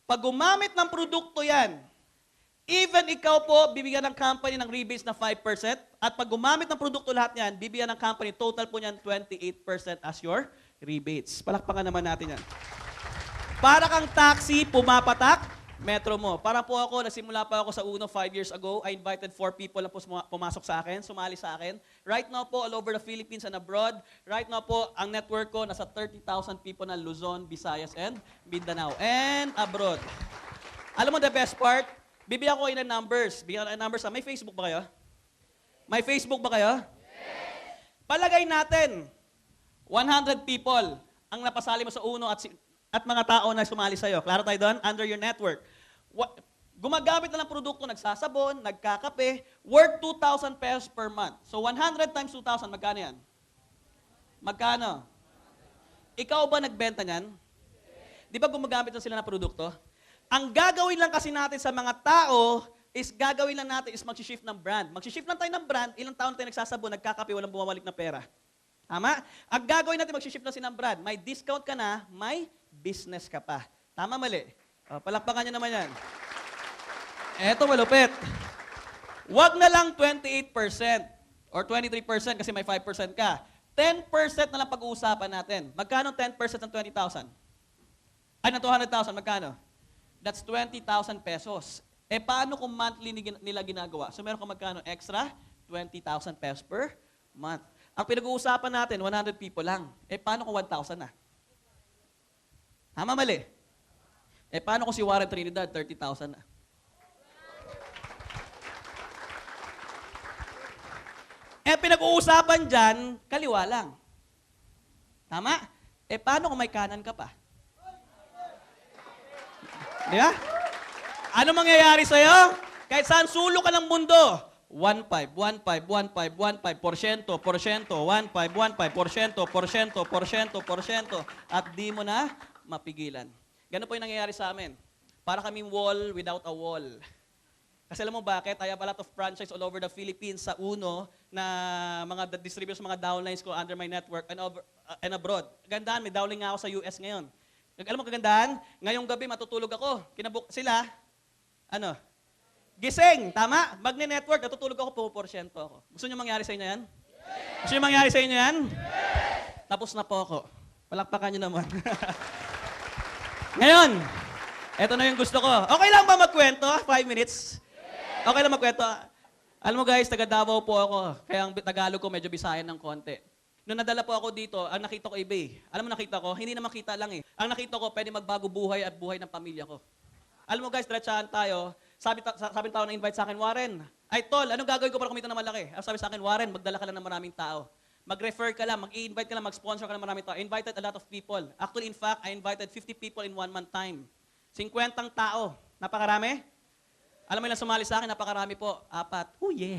Pag gumamit ng produkto yan, even ikaw po, bibigyan ng company ng rebates na 5%, at pag gumamit ng produkto lahat yan, bibigyan ng company, total po niyan 28% as your rebates. Palakpakan naman natin yan. Para kang taxi, pumapatak, metro mo. Para po ako, nasimula pa ako sa Uno 5 years ago, I invited 4 people na po pumasok sa akin, sumali sa akin. Right now po, all over the Philippines and abroad. Right now po, ang network ko, nasa 30,000 people na Luzon, Visayas, and Mindanao. And abroad. Alam mo the best part? Bibigyan ko kayo ng numbers. Bibigyan ko ng numbers. May Facebook ba kayo? May Facebook ba kayo? Yes! Palagay natin, 100 people ang napasali mo sa Uno at mga tao na sumali sa'yo. Klaro tayo doon? Under your network. Gumagamit na ng produkto, nagsasabon, nagkakape, worth 2,000 pesos per month. So 100 times 2,000, magkano yan? Magkano? Ikaw ba nagbenta niyan? Di ba gumagamit na sila ng produkto? Ang gagawin lang kasi natin sa mga tao is mag-shift ng brand. Mag-shift lang tayo ng brand, ilang taon tayo nagsasabon, nagkakape, walang bumabalik na pera. Tama? Ang gagawin natin, mag-shift na ng brand. May discount ka na, may business ka pa. Tama, mali? Palakpakan nyo naman yan. Eto, malupit. Huwag na lang 28% or 23% kasi may 5% ka. 10% na lang pag-uusapan natin. Magkano 10% ng 20,000? Ay, ng 200,000, magkano? That's 20,000 pesos. Paano kung monthly nila ginagawa? So, meron ka magkano extra? 20,000 pesos per month. Ang pinag-uusapan natin, 100 people lang. Paano kung 1,000 na? Tama, mali? Paano kung si Warren Trinidad, 30,000 na? Pinag-uusapan dyan, kaliwa lang. Tama? Paano kung may kanan ka pa? Di ba? Ano mangyayari sa'yo? Kahit saan sulok ka ng mundo, 1.5, 1.5, 1.5, 1.5, porsyento, 1.5, 1.5, porsyento, at di mo na mapigilan. Ganun po yung nangyayari sa amin. Para kaming wall without a wall. Kasi alam mo bakit? I have a lot of franchise all over the Philippines sa Uno na mga distributors, mga downlines ko under my network and abroad. Gandaan, may downline nga ako sa US ngayon. Alam mo kagandahan? Ngayong gabi matutulog ako. Sila, gising, tama? Magne-network, natutulog ako, puporsyento ako. Gusto niyo mangyari sa inyo yan? Yes! Gusto niyo mangyari sa inyo yan? Yes! Tapos na po ako. Palakpakan niyo naman. Ngayon, eto na yung gusto ko. Okay lang ba magkwento? 5 minutes? Yes! Okay lang magkwento? Alam mo guys, taga Davao po ako. Kaya ang Tagalog ko medyo Bisayan ng konti. Nung nadala po ako dito, ang nakita ko iba eh. Alam mo nakita ko? Hindi na makita lang eh. Ang nakita ko, pwede magbago buhay at buhay ng pamilya ko. Alam mo guys, diretsahan tayo. Sabi ng tao na invite sa akin, Warren, ay tol, anong gagawin ko para kumita ng malaki? Sabi sa akin, Warren, magdala ka lang ng maraming tao. Mag-refer ka lang, mag-i-invite ka lang, mag-sponsor ka ng maraming tao. I invited a lot of people. Actually, in fact, I invited 50 people in 1 month time. 50 tao. Napakarami? Alam mo ilang sumali sa akin? Napakarami po. 4. Oh yeah.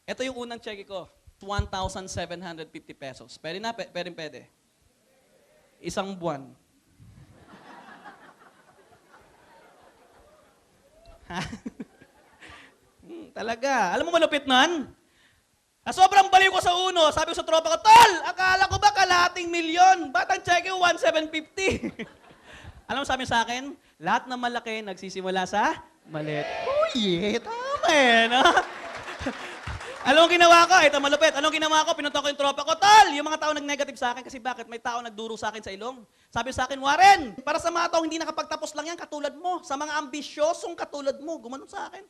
Ito yung unang check ko. 1,750 pesos. Pwede na? Pwede. Isang buwan. Talaga. Alam mo malupit nun? Sobrang baliw ko sa Uno. Sabi ko sa tropa ko, tol, akala ko ba kalahating milyon? Ba't ang check ko 1,750? Alam mo sabi sa akin, lahat ng malaki nagsisimula sa maliit. Oh yeah, tama eh, no? Alam mo ginawa ko? Ito malupit. Anong ginawa ko? Pinunta ko yung tropa ko, tol! Yung mga tao nag-negative sa akin kasi bakit? May tao nagduro sa akin sa ilong. Sabi sa akin, Warren, para sa mga tao hindi nakapagtapos lang yan, katulad mo. Sa mga ambisyosong katulad mo, gumanon sa akin.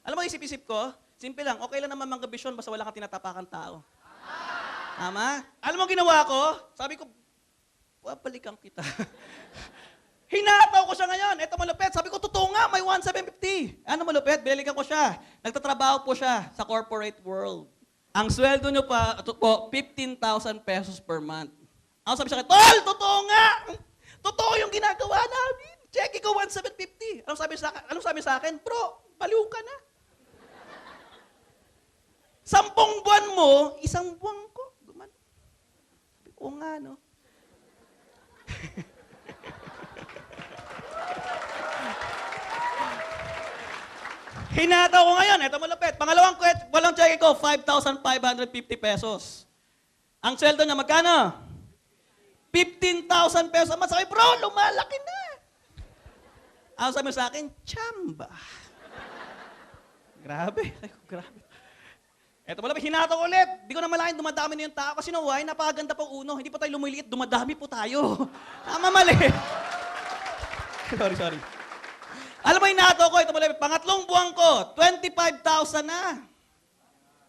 Alam mo, isip-isip ko, Simple lang, okay lang naman manggabisyon basta wala kang tinatapakan tao. Tama? Alam mo ginawa ko? Sabi ko, babalikan kita. Hinataw ko siya ngayon. Ito malupit. Sabi ko, totoo nga, may 1,750. Ano malupit? Binalikan ko siya. Nagtatrabaho po siya sa corporate world. Ang sweldo niyo pa, ito po, 15,000 pesos per month. Ako sabi siya, Tol, totoo nga! Totoo yung ginagawa namin. Check ko 1,750. Anong sabi sa akin? Bro, baliw ka na. 10 buwan mo, 1 buwan ko. Gumano. Sabi ko nga, no? Hinataw ko ngayon. Ito malapit. Pangalawang walang check ko, 5,550 pesos. Ang sweldo niya, magkano? 15,000 pesos. Sabi, bro, lumalaki na. Ang sabi mo sa akin, chamba. Grabe. Ay, grabe. Eto malapit, hinataw ko ulit. Di ko na malaking dumadami na yung tao. Kasi no, why? Napakaganda pang uno. Hindi pa tayo lumiliit, dumadami po tayo. Tama, mali. Sorry. Alam mo, hinataw ko, ito malapit. Pangatlong buwan ko, 25,000 na.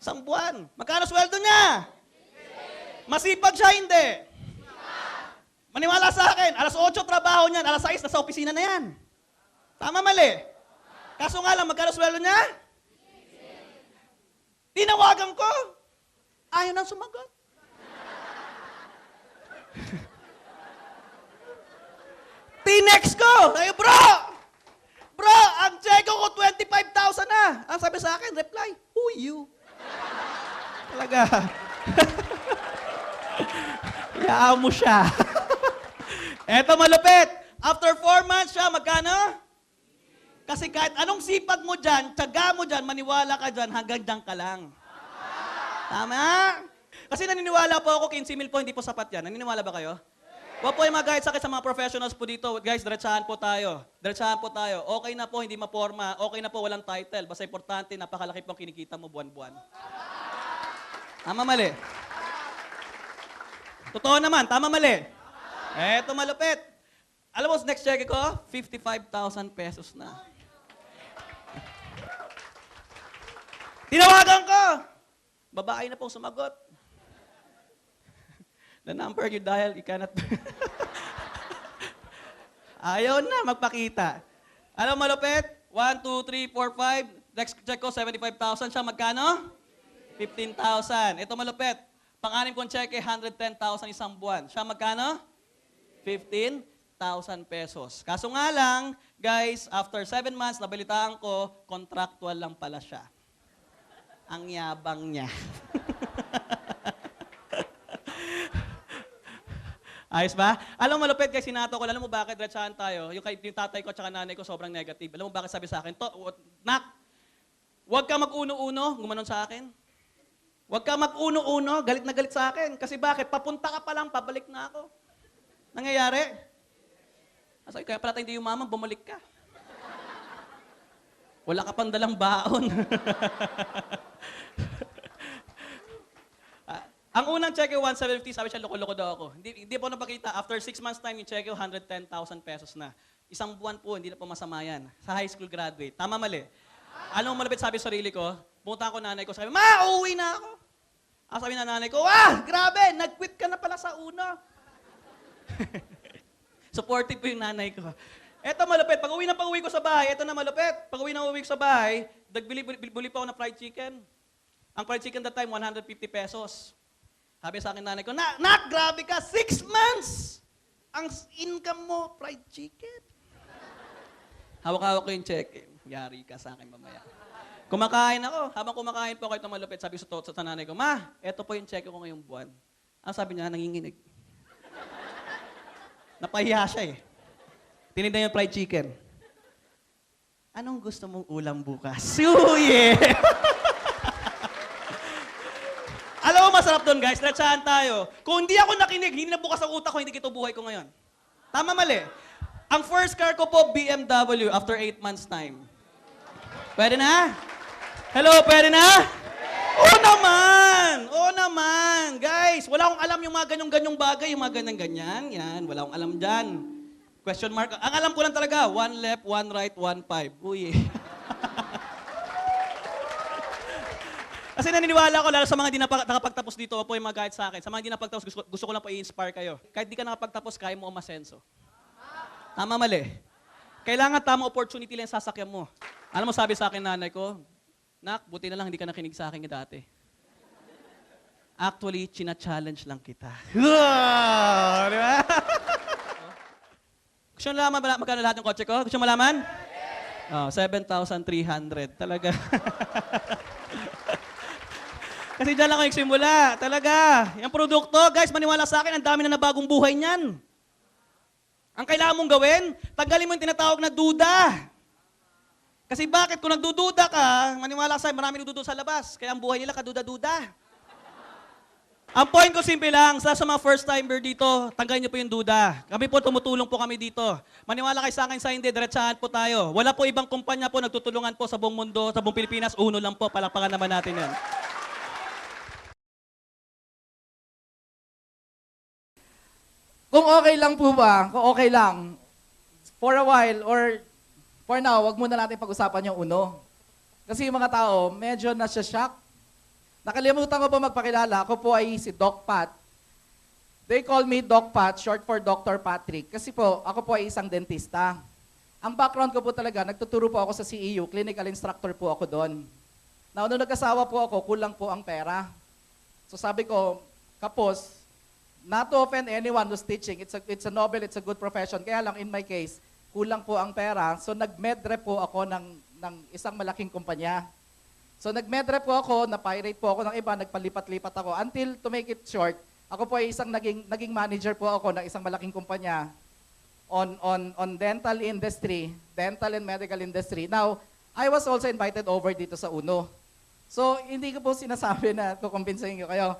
1 buwan. Magkano sweldo niya? Masipag siya, hindi. Maniwala sa akin, alas 8 trabaho niyan, alas 6 nasa opisina na yan. Tama, mali. Kaso nga lang, magkano sweldo niya? Tinawagan ko. Ayaw nang sumagot. Tinext ko. Sabi, bro, ang check ko 25,000 na. Ang sabi sa akin, reply, who you? Talaga. Yaan mo siya. Eto malupit. After 4 months siya, magkano? Kasi kahit anong sipag mo dyan, tiyaga mo dyan, maniwala ka dyan, hanggang dyan ka lang. Tama? Kasi naniniwala po ako, 15,000 po, hindi po sapat yan. Naniniwala ba kayo? Huwag po yung mag-guide sa akin sa mga professionals po dito. Guys, diretsahan po tayo. Okay na po, hindi maporma. Okay na po, walang title. Basta importante, napakalaki po ang kinikita mo buwan-buwan. Tama, mali? Totoo naman, tama, mali? Eto malupit. Alam mo, next check ko, 55,000 pesos na. Tinawagan ko! Babae na pong sumagot. The number you dial, you cannot... Ayaw na magpakita. Alam mo, malupit? 1, 2, 3, 4, 5. Next check ko, 75,000. Siya magkano? 15,000. Ito malupit. Pang-anim kong check, 110,000 isang buwan. Siya magkano? 15,000 pesos. Kaso nga lang, guys, after 7 months, nabalitaan ko, contractual lang pala siya. Ang yabang niya. Ayos ba? Alam mo, malupit guys, sinato ko. Alam mo bakit, diretsahan tayo? Yung tatay ko at nanay ko sobrang negative. Alam mo bakit sabi sa akin? Nak, huwag ka mag-uno-uno. Gumanon sa akin. Huwag ka mag-uno-uno. Galit na galit sa akin. Kasi bakit? Papunta ka pa lang, pabalik na ako. Nangyayari? Sabi, kaya pala tayo hindi umaman, bumalik ka. Wala ka pang dalang baon. Ang unang check yung 170, sabi siya, loko-loko daw ako. Hindi po napakita. After 6 months time, yung check yung 110,000 pesos na. Isang buwan po, hindi na po masama yan. Sa high school graduate. Tama, mali? Alam mo, malapit sabi sa sarili ko, pumunta ako nanay ko, sabi, Ma, uuwi na ako. Ang sabi na nanay ko, grabe, nag-quit ka na pala sa una. Supportive po yung nanay ko. Eto malupit, pag-uwi ko sa bahay, eto na malupit. Pag-uwi ko sa bahay, bili pa ako ng fried chicken. Ang fried chicken that time, 150 pesos. Sabi sa akin nanay ko, Nak, grabe ka, 6 months! Ang income mo, fried chicken. Hawak-hawak ko yung check. Yari ka sa akin mamaya. Kumakain ako. Habang kumakain po ako ito malupit, sabi sa nanay ko, Ma, eto po yung check ko ngayong buwan. Ang sabi niya, nanginginig. Napahiya siya eh. Tinignan yung fried chicken. Anong gusto mong ulam bukas? Suye! Alam mo, masarap doon guys. Diretsahan tayo. Kung hindi ako nakinig, hindi na bukas ang utak ko, hindi kito buhay ko ngayon. Tama, mali? Ang first car ko po, BMW, after 8 months time. Pwede na? Hello, pwede na? Oo naman! Oo naman! Guys, wala akong alam yung mga ganyong-ganyong bagay, yung mga ganyan-ganyan. Yan, wala akong alam dyan. Question mark. Ang alam ko lang talaga, 1 left, 1 right, 1 5. Uy. Kasi naniniwala ko, lalo sa mga di nakapagtapos dito, po yung mga guide sa akin. Sa mga di nakapagtapos, gusto ko lang po i-inspire kayo. Kahit di ka nakapagtapos, kaya mo umasenso. Tama, mali. Kailangan tamang opportunity lang yung sasakyan mo. Alam mo, sabi sa akin nanay ko, Nak, buti na lang hindi ka nakinig sa akin dati. Actually, china-challenge lang kita. Wow! Di ba? Gusto nyo malaman magkano lahat ng kotse ko? Gusto nyo malaman? Oh, 7,300. Talaga. Kasi dyan lang ako nagsimula. Talaga. Yung produkto, guys, maniwala sa akin, ang dami na nabagong buhay niyan. Ang kailangan mong gawin, tanggalin mo yung tinatawag na duda. Kasi bakit? Kung nagdududa ka, maniwala sa akin, marami nagdududa sa labas. Kaya ang buhay nila kaduda-duda. Ang point ko simple lang, sa mga first-timer dito, tanggalin niyo po yung duda. Kami po, tumutulong po kami dito. Maniwala kayo sa akin sa hindi, diretsahan po tayo. Wala po ibang kumpanya po, nagtutulungan po sa buong mundo, sa buong Pilipinas, uno lang po, palakpakan naman natin yan. Kung okay lang po ba, kung okay lang, for a while or for now, wag muna natin pag-usapan yung uno. Kasi yung mga tao, medyo nasa-shock. Nakalimutan ko po magpakilala, ako po ay si Doc Pat. They call me Doc Pat, short for Dr. Patrick. Kasi po, ako po ay isang dentista. Ang background ko po talaga, nagtuturo po ako sa CEU, clinical instructor po ako doon. Now, nung nag-asawa po ako, kulang po ang pera. So sabi ko, kapos, not to offend anyone who's teaching, it's a noble, it's a good profession. Kaya lang, in my case, kulang po ang pera. So nag-medrep po ako ng isang malaking kumpanya. So nag-medrep po ako, na-pirate po ako ng iba, nagpalipat-lipat ako. Until, to make it short, ako po ay isang naging manager po ako ng isang malaking kumpanya on dental industry, dental and medical industry. Now, I was also invited over dito sa UNO. So, hindi ko po sinasabi na kukumbinsahin ko kayo.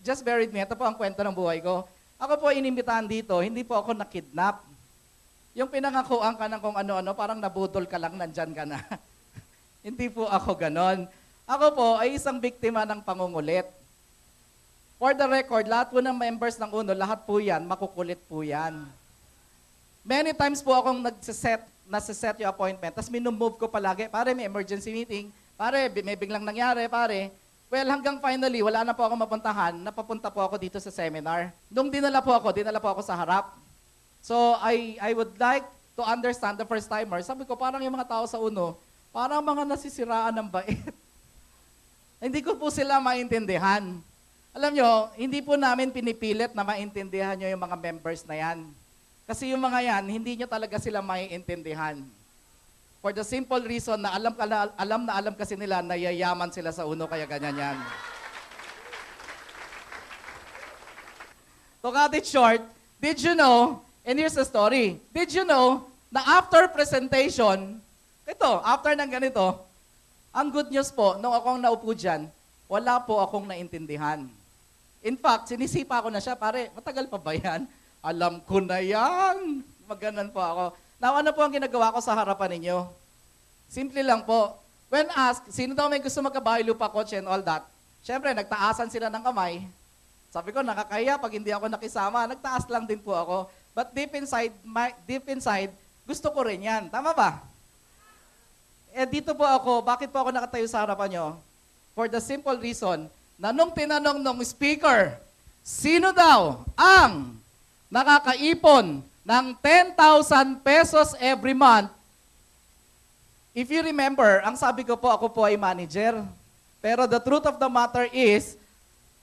Just bear with me. Ito po ang kwento ng buhay ko. Ako po inimbitahan dito, hindi po ako nakidnap. Yung pinangakuan ka ng kung ano-ano, parang nabudol ka lang, nandyan ka na. Hindi po ako ganon. Ako po ay isang biktima ng pangungulit. For the record, lahat po ng members ng UNO, lahat po yan, makukulit po yan. Many times po akong nasa-set yung appointment, tapos minumove ko palagi, pare may emergency meeting, pare may biglang nangyari, pare. Well, hanggang finally, wala na po ako mapuntahan, napapunta po ako dito sa seminar. Nung dinala po ako sa harap. So, I would like to understand the first timer. Sabi ko, parang yung mga tao sa UNO, parang mga nasisiraan ng bait. Hindi ko po sila maintindihan. Alam nyo, hindi po namin pinipilit na maintindihan nyo yung mga members na yan. Kasi yung mga yan, hindi nyo talaga sila maiintindihan. For the simple reason na alam kasi nila na yayaman sila sa UNO, kaya ganyan yan. To cut it short, did you know, and here's the story, did you know na after presentation, after ng ganito, ang good news po, nung akong naupo dyan, wala po akong naintindihan. In fact, sinisipa ko na siya, pare, matagal pa ba yan? Alam ko na yan. Maganon po ako. Now, ano po ang ginagawa ko sa harapan ninyo? Simple lang po. When asked, sino daw may gusto magkabahay lupa, kotse and all that? Siyempre, nagtaasan sila ng kamay. Sabi ko, nakakaya pag hindi ako nakisama. Nagtaas lang din po ako. But deep inside, gusto ko rin yan. Tama ba? Eh dito po ako, bakit po ako nakatayo sa harapan nyo? For the simple reason na nung tinanong ng speaker, sino daw ang nakakaipon ng 10,000 pesos every month? If you remember, ang sabi ko po, ako po ay manager. Pero the truth of the matter is,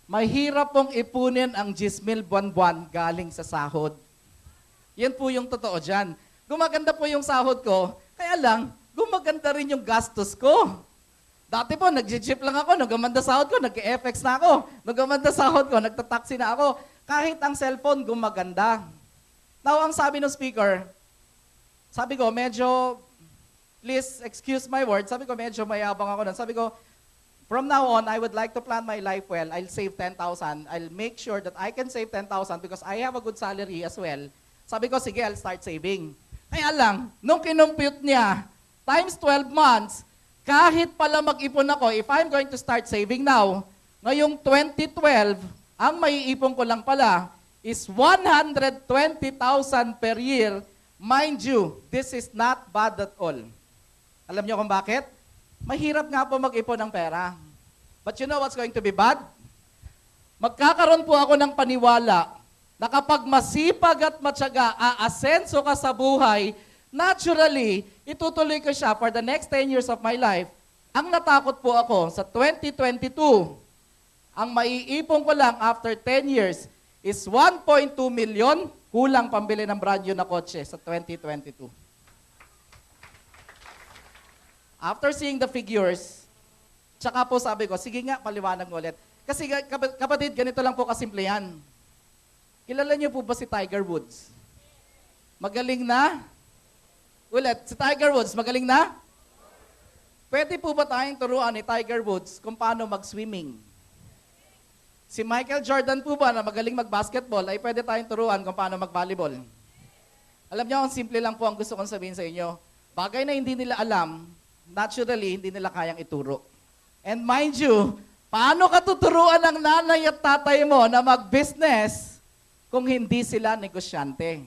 mahirap pong ipunin ang 10,000 buwan-buwan galing sa sahod. Yan po yung totoo dyan. Gumaganda po yung sahod ko, kaya lang, gumaganda rin yung gastos ko. Dati po, nag-jeep lang ako, nagumanda sahod ko, nag-FX na ako. Nagumanda sahod ko, nagtataxi na ako. Kahit ang cellphone, gumaganda. Now, ang sabi ng speaker, sabi ko, medyo, please excuse my words, sabi ko, medyo mayabang ako nun. Sabi ko, from now on, I would like to plan my life well. I'll save 10,000. I'll make sure that I can save 10,000 because I have a good salary as well. Sabi ko, sige, I'll start saving. Kaya lang, nung kinumpute niya, times 12 months, kahit pala mag-ipon ako, if I'm going to start saving now, ngayong 2012, ang maiipon ko lang pala is 120,000 per year. Mind you, this is not bad at all. Alam niyo kung bakit? Mahirap nga po mag-ipon ng pera. But you know what's going to be bad? Magkakaroon po ako ng paniwala na kapag masipag at matyaga, aasenso ka sa buhay, naturally, itutuloy ko siya for the next 10 years of my life. Ang natakot po ako sa 2022, ang maiipon ko lang after 10 years is 1.2 million, kulang pambili ng brand new na kotse sa 2022. After seeing the figures, tsaka po sabi ko, sige nga, paliwanag mo ulit. Kasi kapatid, ganito lang po kasimple yan. Kilala niyo po ba si Tiger Woods? Magaling na? Ulit, si Tiger Woods, magaling na? Pwede po ba tayong turuan ni Tiger Woods kung paano mag-swimming? Si Michael Jordan po ba na magaling mag-basketball ay pwede tayong turuan kung paano mag-volleyball? Alam niyo, ang simple lang po ang gusto kong sabihin sa inyo. Bagay na hindi nila alam, naturally, hindi nila kayang ituro. And mind you, paano ka tuturuan ng nanay at tatay mo na mag-business kung hindi sila negosyante?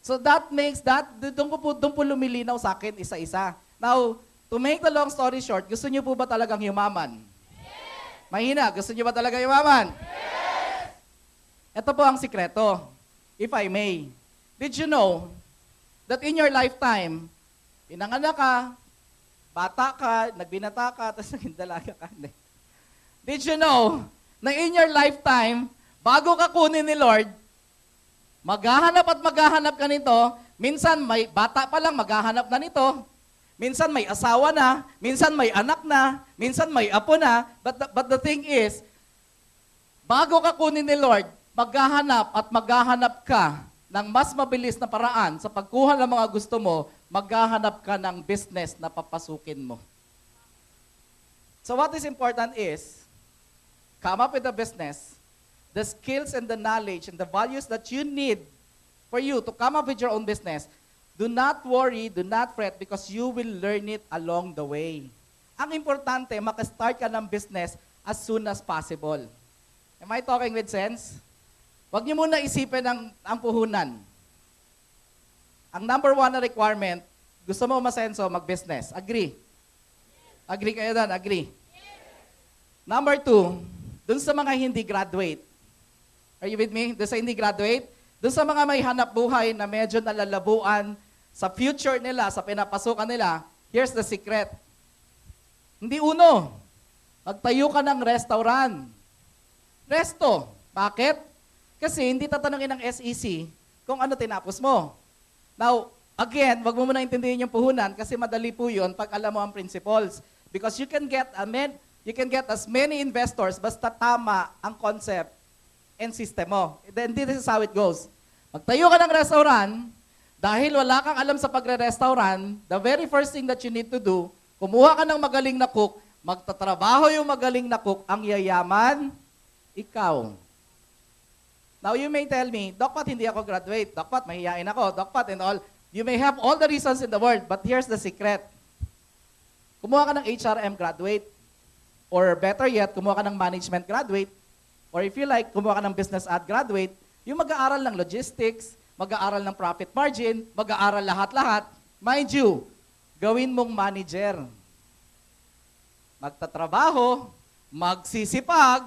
So that makes that, doon po lumilinaw sa akin isa-isa. Now, to make the long story short, gusto niyo po ba talagang yumaman? Yes! Mahina, gusto niyo ba talaga yumaman? Yes! Ito po ang sikreto, if I may. Did you know that in your lifetime, pinanganak ka, bata ka, nagbinata ka, tapos naging dalaga ka? Did you know na in your lifetime, bago ka kunin ni Lord, maghahanap at maghahanap ka nito, minsan may bata pa lang maghahanap na nito, minsan may asawa na, minsan may anak na, minsan may apo na, but the thing is, bago ka kunin ni Lord, maghahanap at maghahanap ka ng mas mabilis na paraan sa pagkuha ng mga gusto mo, maghahanap ka ng business na papasukin mo. So what is important is, come up with a business, the skills and the knowledge and the values that you need for you to come up with your own business. Do not worry, do not fret because you will learn it along the way. Ang importante, makastart ka ng business as soon as possible. Am I talking with sense? Huwag niyo muna isipin ang puhunan. Ang number one na requirement, gusto mo masenso, mag-business. Agree? Agree kayo doon? Agree? Number two, dun sa mga hindi graduate. Are you with me? Doon sa hindi graduate, doon sa mga may hanap buhay na medyo nalalabuan sa future nila, sa pinapasukan nila, here's the secret. Hindi uno, magtayo ka ng restaurant. Resto. Bakit? Kasi hindi tatanungin ng SEC kung ano tinapos mo. Now, again, wag mo muna intindihin yung puhunan kasi madali po yun pag alam mo ang principles. Because you can get as many investors basta tama ang concept and system mo. Then this is how it goes. Magtayo ka ng restaurant, dahil wala kang alam sa pagre-restaurant, the very first thing that you need to do, kumuha ka ng magaling na cook, magtatrabaho yung magaling na cook, ang yayaman, ikaw. Now you may tell me, Doc Pat, hindi ako graduate. Doc Pat, mahihain ako. Doc Pat and all. You may have all the reasons in the world, but here's the secret. Kumuha ka ng HRM graduate, or better yet, kumuha ka ng management graduate, or if you like, kumuha ka ng business ad graduate, yung mag-aaral ng logistics, mag-aaral ng profit margin, mag-aaral lahat-lahat, mind you, gawin mong manager. Magtatrabaho, magsisipag,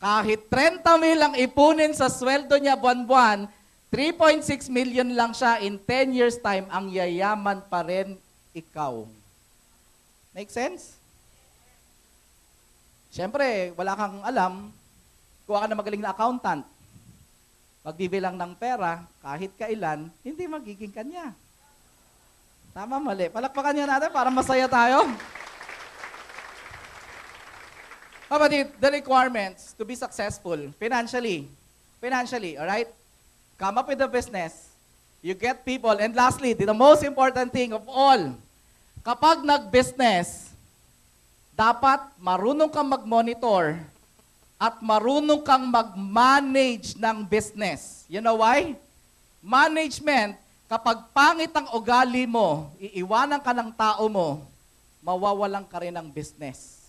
kahit 30 mil ang ipunin sa sweldo niya buwan-buwan, 3.6 million lang siya in 10 years time, ang yayaman pa rin ikaw. Make sense? Siyempre, wala kang alam, kuha ka na magaling na accountant. Magbibilang ng pera, kahit kailan, hindi magiging kanya. Tama, mali. Palakpakan niya natin para masaya tayo. Kapatid, the requirements to be successful financially, alright? Come up with a business, you get people, and lastly, the most important thing of all, kapag nag-business, dapat marunong kang mag-monitor at marunong kang mag-manage ng business. You know why? Management, kapag pangit ang ugali mo, iiwanan ka ng tao mo, mawawalan ka rin ng business.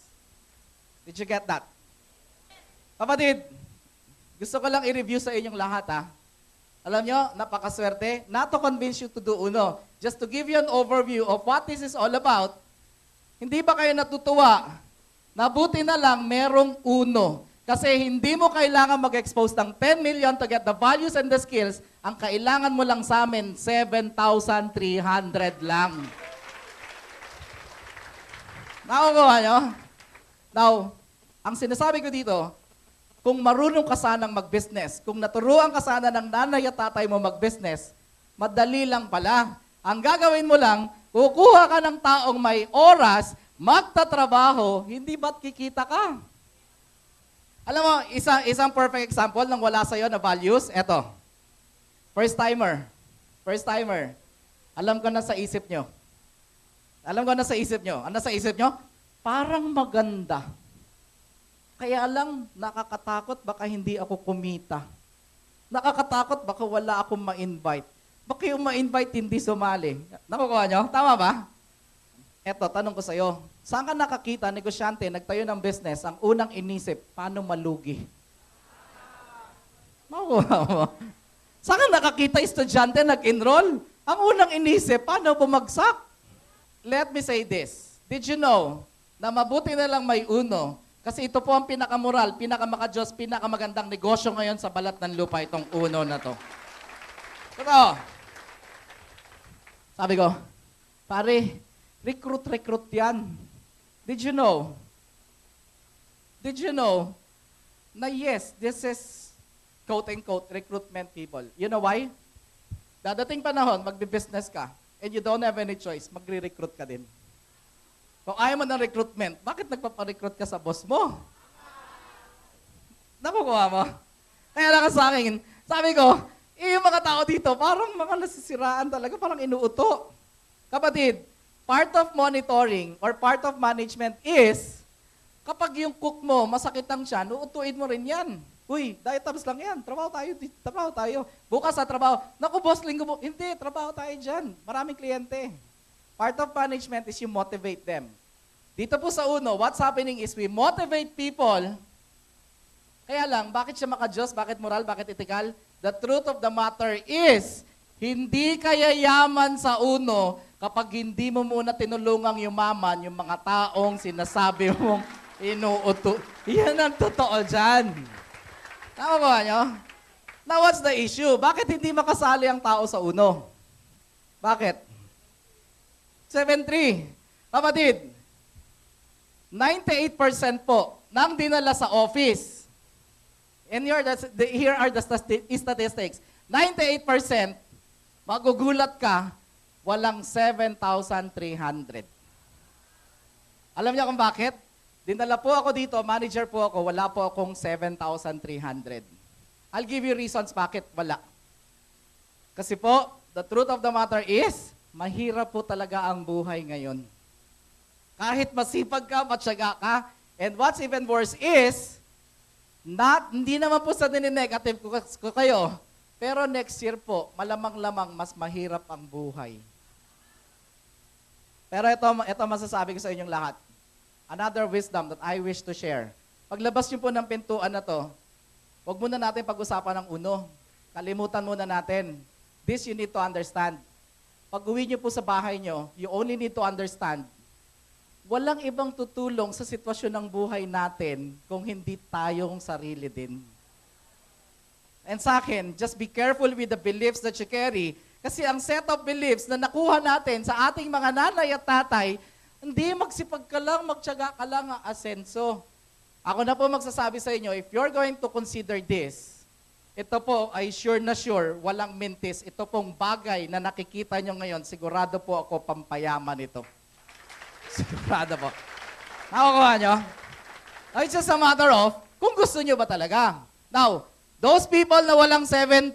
Did you get that? Kapatid, gusto ko lang i-review sa inyong lahat ha. Alam nyo, napakaswerte. Not to convince you to do uno. Just to give you an overview of what this is all about. Hindi ba kayo natutuwa Nabuti na lang merong uno. Kasi hindi mo kailangan mag-expose ng 10 million to get the values and the skills. Ang kailangan mo lang sa amin, 7,300 lang. Nakukuha nyo? Now, ang sinasabi ko dito, kung marunong ka sanang mag-business, kung naturuan ka sana ng nanay at tatay mo mag-business, madali lang pala. Ang gagawin mo lang, kukuha ka ng taong may oras, magtatrabaho, hindi ba't kikita ka? Alam mo, isang perfect example ng wala sa'yo na values, eto. First timer. First timer. Alam ko na sa isip nyo. Alam ko na sa isip nyo. Ano sa isip nyo? Parang maganda. Kaya lang, nakakatakot, baka hindi ako kumita. Nakakatakot, baka wala akong ma-invite. Baka yung ma-invite, hindi sumali. Nakukuha nyo? Tama ba? Eto, tanong ko sa'yo. Saan ka nakakita, negosyante, nagtayo ng business, ang unang inisip, paano malugi? Nakukuha mo? Saan ka nakakita, estudyante, nag-enroll? Ang unang inisip, paano bumagsak? Let me say this. Did you know na mabuti na lang may uno? Kasi ito po ang pinakamoral, pinakamakadiyos, pinakamagandang negosyo ngayon sa balat ng lupa, itong uno na to. Totoo. Sabi ko, pare, recruit yan. Did you know? Did you know na yes, this is quote-unquote recruitment people. You know why? Dadating panahon, magbi-business ka, and you don't have any choice, magre-recruit ka din. Kung ayaw mo ng recruitment, bakit nagpaparecruit ka sa boss mo? Nakukuha mo? Kaya lang sa akin, sabi ko, yung mga tao dito, parang mga nasisiraan talaga, parang inuuto. Kapatid, part of monitoring or part of management is, kapag yung cook mo, masakit ang tiyan, uutuin mo rin yan. Uy, dieters lang yan. Trabaho tayo. Bukas sa trabaho. Naku, boss, linggo mo. Hindi, trabaho tayo dyan. Maraming kliyente. Part of management is you motivate them. Dito po sa uno, what's happening is we motivate people. Kaya lang, bakit siya makadiyos? Bakit moral? Bakit etikal? The truth of the matter is, hindi kaya yaman sa uno kapag hindi mo muna tinulungang yumaman yung mga taong sinasabi mong inuuto. Yan ang totoo dyan. Tama ba nyo? Now, what's the issue? Bakit hindi makasali ang tao sa uno? Bakit? 7-3. Kapatid, 98% po nang dinala sa office. And here are the statistics. 98%, magugulat ka, walang 7,300. Alam niyo kung bakit? Dinala po ako dito, manager po ako, wala po akong 7,300. I'll give you reasons bakit wala. Kasi po, the truth of the matter is, mahirap po talaga ang buhay ngayon. Kahit masipag ka, matyaga ka, and what's even worse is, hindi naman po sa nini-negative ko kayo, pero next year po, malamang-lamang mas mahirap ang buhay. Pero ito masasabi ko sa inyong lahat. Another wisdom that I wish to share. Paglabas niyo po ng pintuan na to, huwag muna natin pag-usapan ng uno. Kalimutan muna natin. This you need to understand. Pag uwi niyo po sa bahay niyo, you only need to understand, walang ibang tutulong sa sitwasyon ng buhay natin kung hindi tayong sarili din. And sa akin, just be careful with the beliefs that you carry. Kasi ang set of beliefs na nakuha natin sa ating mga nanay at tatay, hindi magsipag ka lang, magtiyaga ka lang ang asenso. Ako na po magsasabi sa inyo, if you're going to consider this, ito po ay sure na sure, walang mintis. Ito pong bagay na nakikita nyo ngayon, sigurado po ako pampayaman ito. Sigurado po. Nakukuha nyo? It's just a matter of, kung gusto nyo ba talaga. Now, those people na walang 7-3,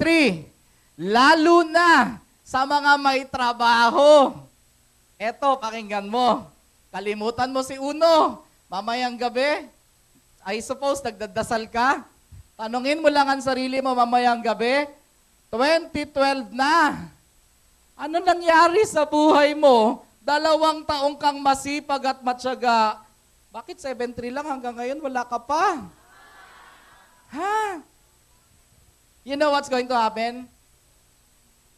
lalo na sa mga may trabaho. Eto, pakinggan mo. Kalimutan mo si Uno. Mamayang gabi, I suppose, nagdadasal ka. Tanungin mo lang ang sarili mo mamayang gabi, 2012 na. Ano nangyari sa buhay mo? 2 taong kang masipag at matyaga. Bakit 7-3 lang hanggang ngayon wala ka pa? Ha? You know what's going to happen?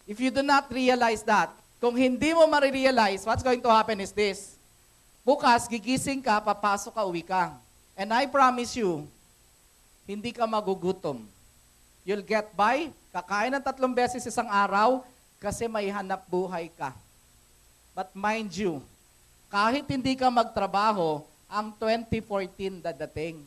If you do not realize that, kung hindi mo marirealize, what's going to happen is this. Bukas, gigising ka, papasok ka, uwi ka. And I promise you, hindi ka magugutom. You'll get by, kakain ng 3 beses isang araw, kasi may hanap buhay ka. But mind you, kahit hindi ka magtrabaho, ang 2014 dadating.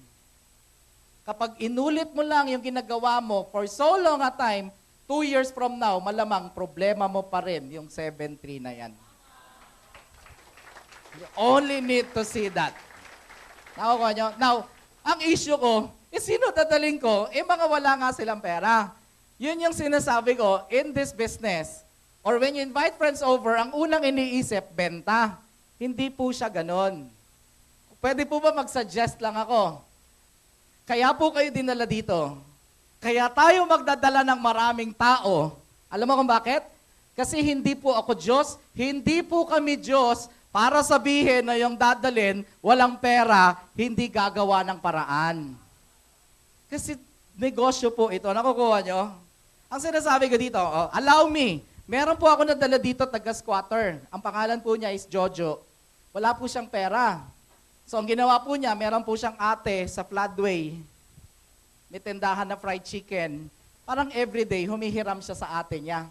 Kapag inulit mo lang yung ginagawa mo for so long a time, 2 years from now, malamang problema mo pa rin yung 7-3 na yan. You only need to see that. Nakukuha nyo? Now, ang issue ko, sino dadaling ko? Mga wala nga silang pera. Yun yung sinasabi ko, in this business, or when you invite friends over, ang unang iniisip, benta. Hindi po siya ganon. Pwede po ba mag-suggest lang ako? Kaya po kayo dinala dito. Kaya tayo magdadala ng maraming tao. Alam mo kung bakit? Kasi hindi po ako Diyos, hindi po kami Diyos para sabihin na yung dadalin, walang pera, hindi gagawa ng paraan. Kasi negosyo po ito. Nakukuha nyo? Ang sinasabi ko dito, allow me. Meron po ako nadala dito, taga-squatter. Ang pangalan po niya is Jojo. Wala po siyang pera. So, ang ginawa po niya, meron po siyang ate sa Floodway. May tindahan na fried chicken. Parang everyday, humihiram siya sa ate niya.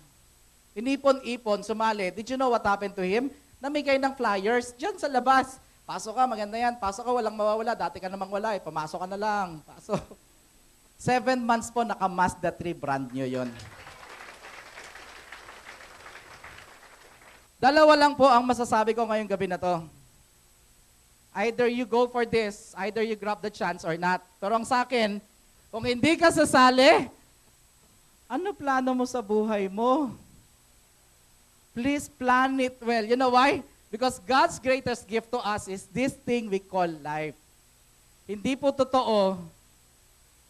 Inipon-ipon, sumali. Did you know what happened to him? Namigay ng flyers dyan sa labas. Pasok ka, maganda yan. Pasok ka, walang mawawala. Dati ka namang wala, pumasok ka na lang. Pasok. 7 months po, naka-Mazda 3 brand new yon. Dalawa lang po ang masasabi ko ngayong gabi na to. Either you go for this, either you grab the chance or not. Pero ang sa akin, kung hindi ka sasali, ano plano mo sa buhay mo? Please plan it well. You know why? Because God's greatest gift to us is this thing we call life. Hindi po totoo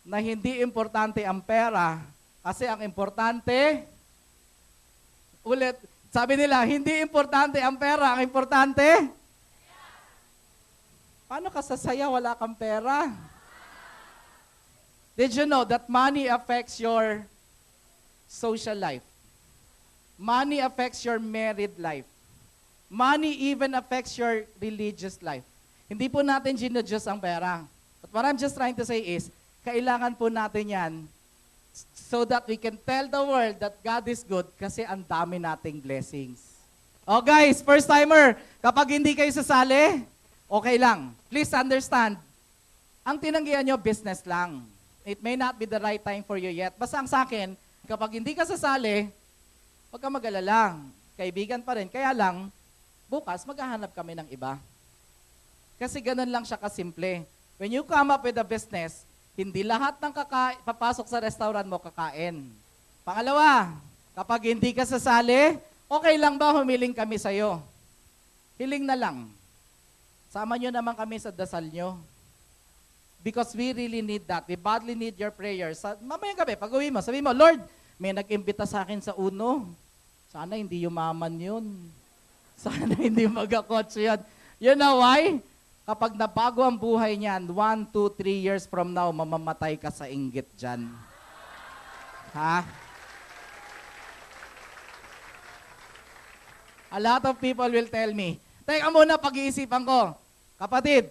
na hindi importante ang pera kasi ang importante, ulit, sabi nila, hindi importante ang pera, ang importante, paano ka sasaya wala kang pera? Did you know that money affects your social life? Money affects your married life. Money even affects your religious life. Hindi po natin ginadjust ang pera. But what I'm just trying to say is, kailangan po natin yan so that we can tell the world that God is good kasi ang dami nating blessings. Oh guys, first timer, kapag hindi kayo sasali, okay lang. Please understand, ang tinanggihan nyo, business lang. It may not be the right time for you yet. Basta ang sa akin, kapag hindi ka sasali, huwag ka mag-alala. Kaibigan pa rin. Kaya lang, bukas maghahanap kami ng iba. Kasi ganun lang siya kasimple. When you come up with a business, hindi lahat ng papasok sa restaurant mo kakain. Pangalawa, kapag hindi ka sasali, okay lang ba humiling kami sa'yo? Hiling na lang. Sama nyo naman kami sa dasal nyo. Because we really need that. We badly need your prayers. Mamayang gabi, pag uwi mo, sabi mo, Lord, may nag-imbita sa akin sa uno. Sana hindi yumaman yun. Sana hindi mag-akotso yun. You know why? Kapag nabago ang buhay niyan, 1, 2, 3 years from now, mamamatay ka sa inggit dyan. Ha? A lot of people will tell me, teka muna, pag-iisipan ko. Kapatid,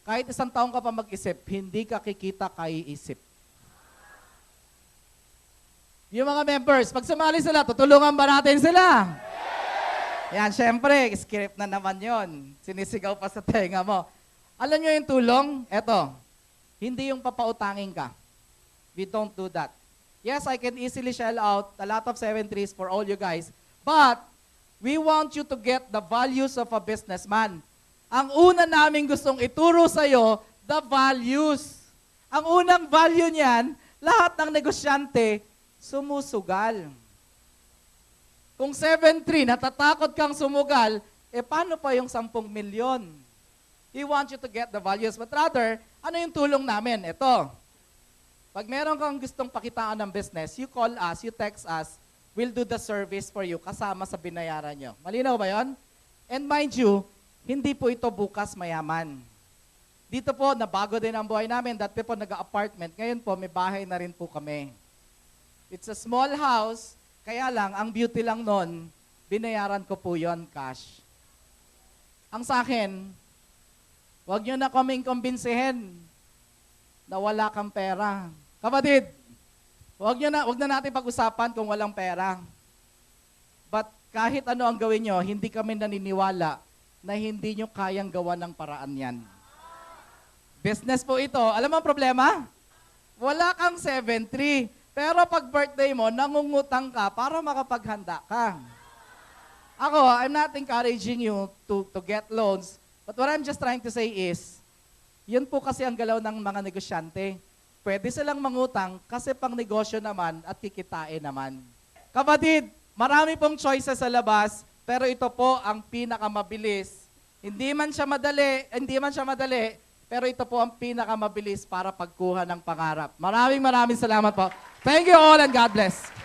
kahit 1 taon ka pa mag-isip, hindi ka kikita kaiisip. Yung mga members, pag sumali sila, tutulungan ba natin sila? Yan, syempre, script na naman yon. Sinisigaw pa sa tenga mo. Alam nyo yung tulong? Eto, hindi yung papautangin ka. We don't do that. Yes, I can easily shell out a lot of 7-3s for all you guys, but we want you to get the values of a businessman. Ang una namin gustong ituro sa'yo, the values. Ang unang value niyan, lahat ng negosyante, sumusugal. Kung 7-3, natatakot kang sumugal, paano pa yung 10 milyon? We want you to get the values. But rather, ano yung tulong namin? Ito. Pag meron kang gustong pakitaan ng business, you call us, you text us, we'll do the service for you kasama sa binayaran nyo. Malinaw ba yon? And mind you, hindi po ito bukas mayaman. Dito po, nabago din ang buhay namin. Dati po nag-apartment. Ngayon po, may bahay na rin po kami. It's a small house. Kaya lang, ang beauty lang nun, binayaran ko po yon cash. Ang sa akin, huwag nyo na kaming kumbinsihin na wala kang pera. Kapatid, huwag na natin pag-usapan kung walang pera. But kahit ano ang gawin nyo, hindi kami naniniwala na hindi nyo kayang gawa ng paraan yan. Business po ito. Alam mo ang problema? Wala kang 7-3. Pero pag birthday mo, nangungutang ka para makapaghanda ka. Ako, I'm not encouraging you to get loans. But what I'm just trying to say is, yun po kasi ang galaw ng mga negosyante. Pwede silang mangutang kasi pang negosyo naman at kikitain naman. Kapatid, marami pong choices sa labas, pero ito po ang pinakamabilis. Hindi man siya madali, pero ito po ang pinakamabilis para pagkuha ng pangarap. Maraming salamat po. Thank you all and God bless.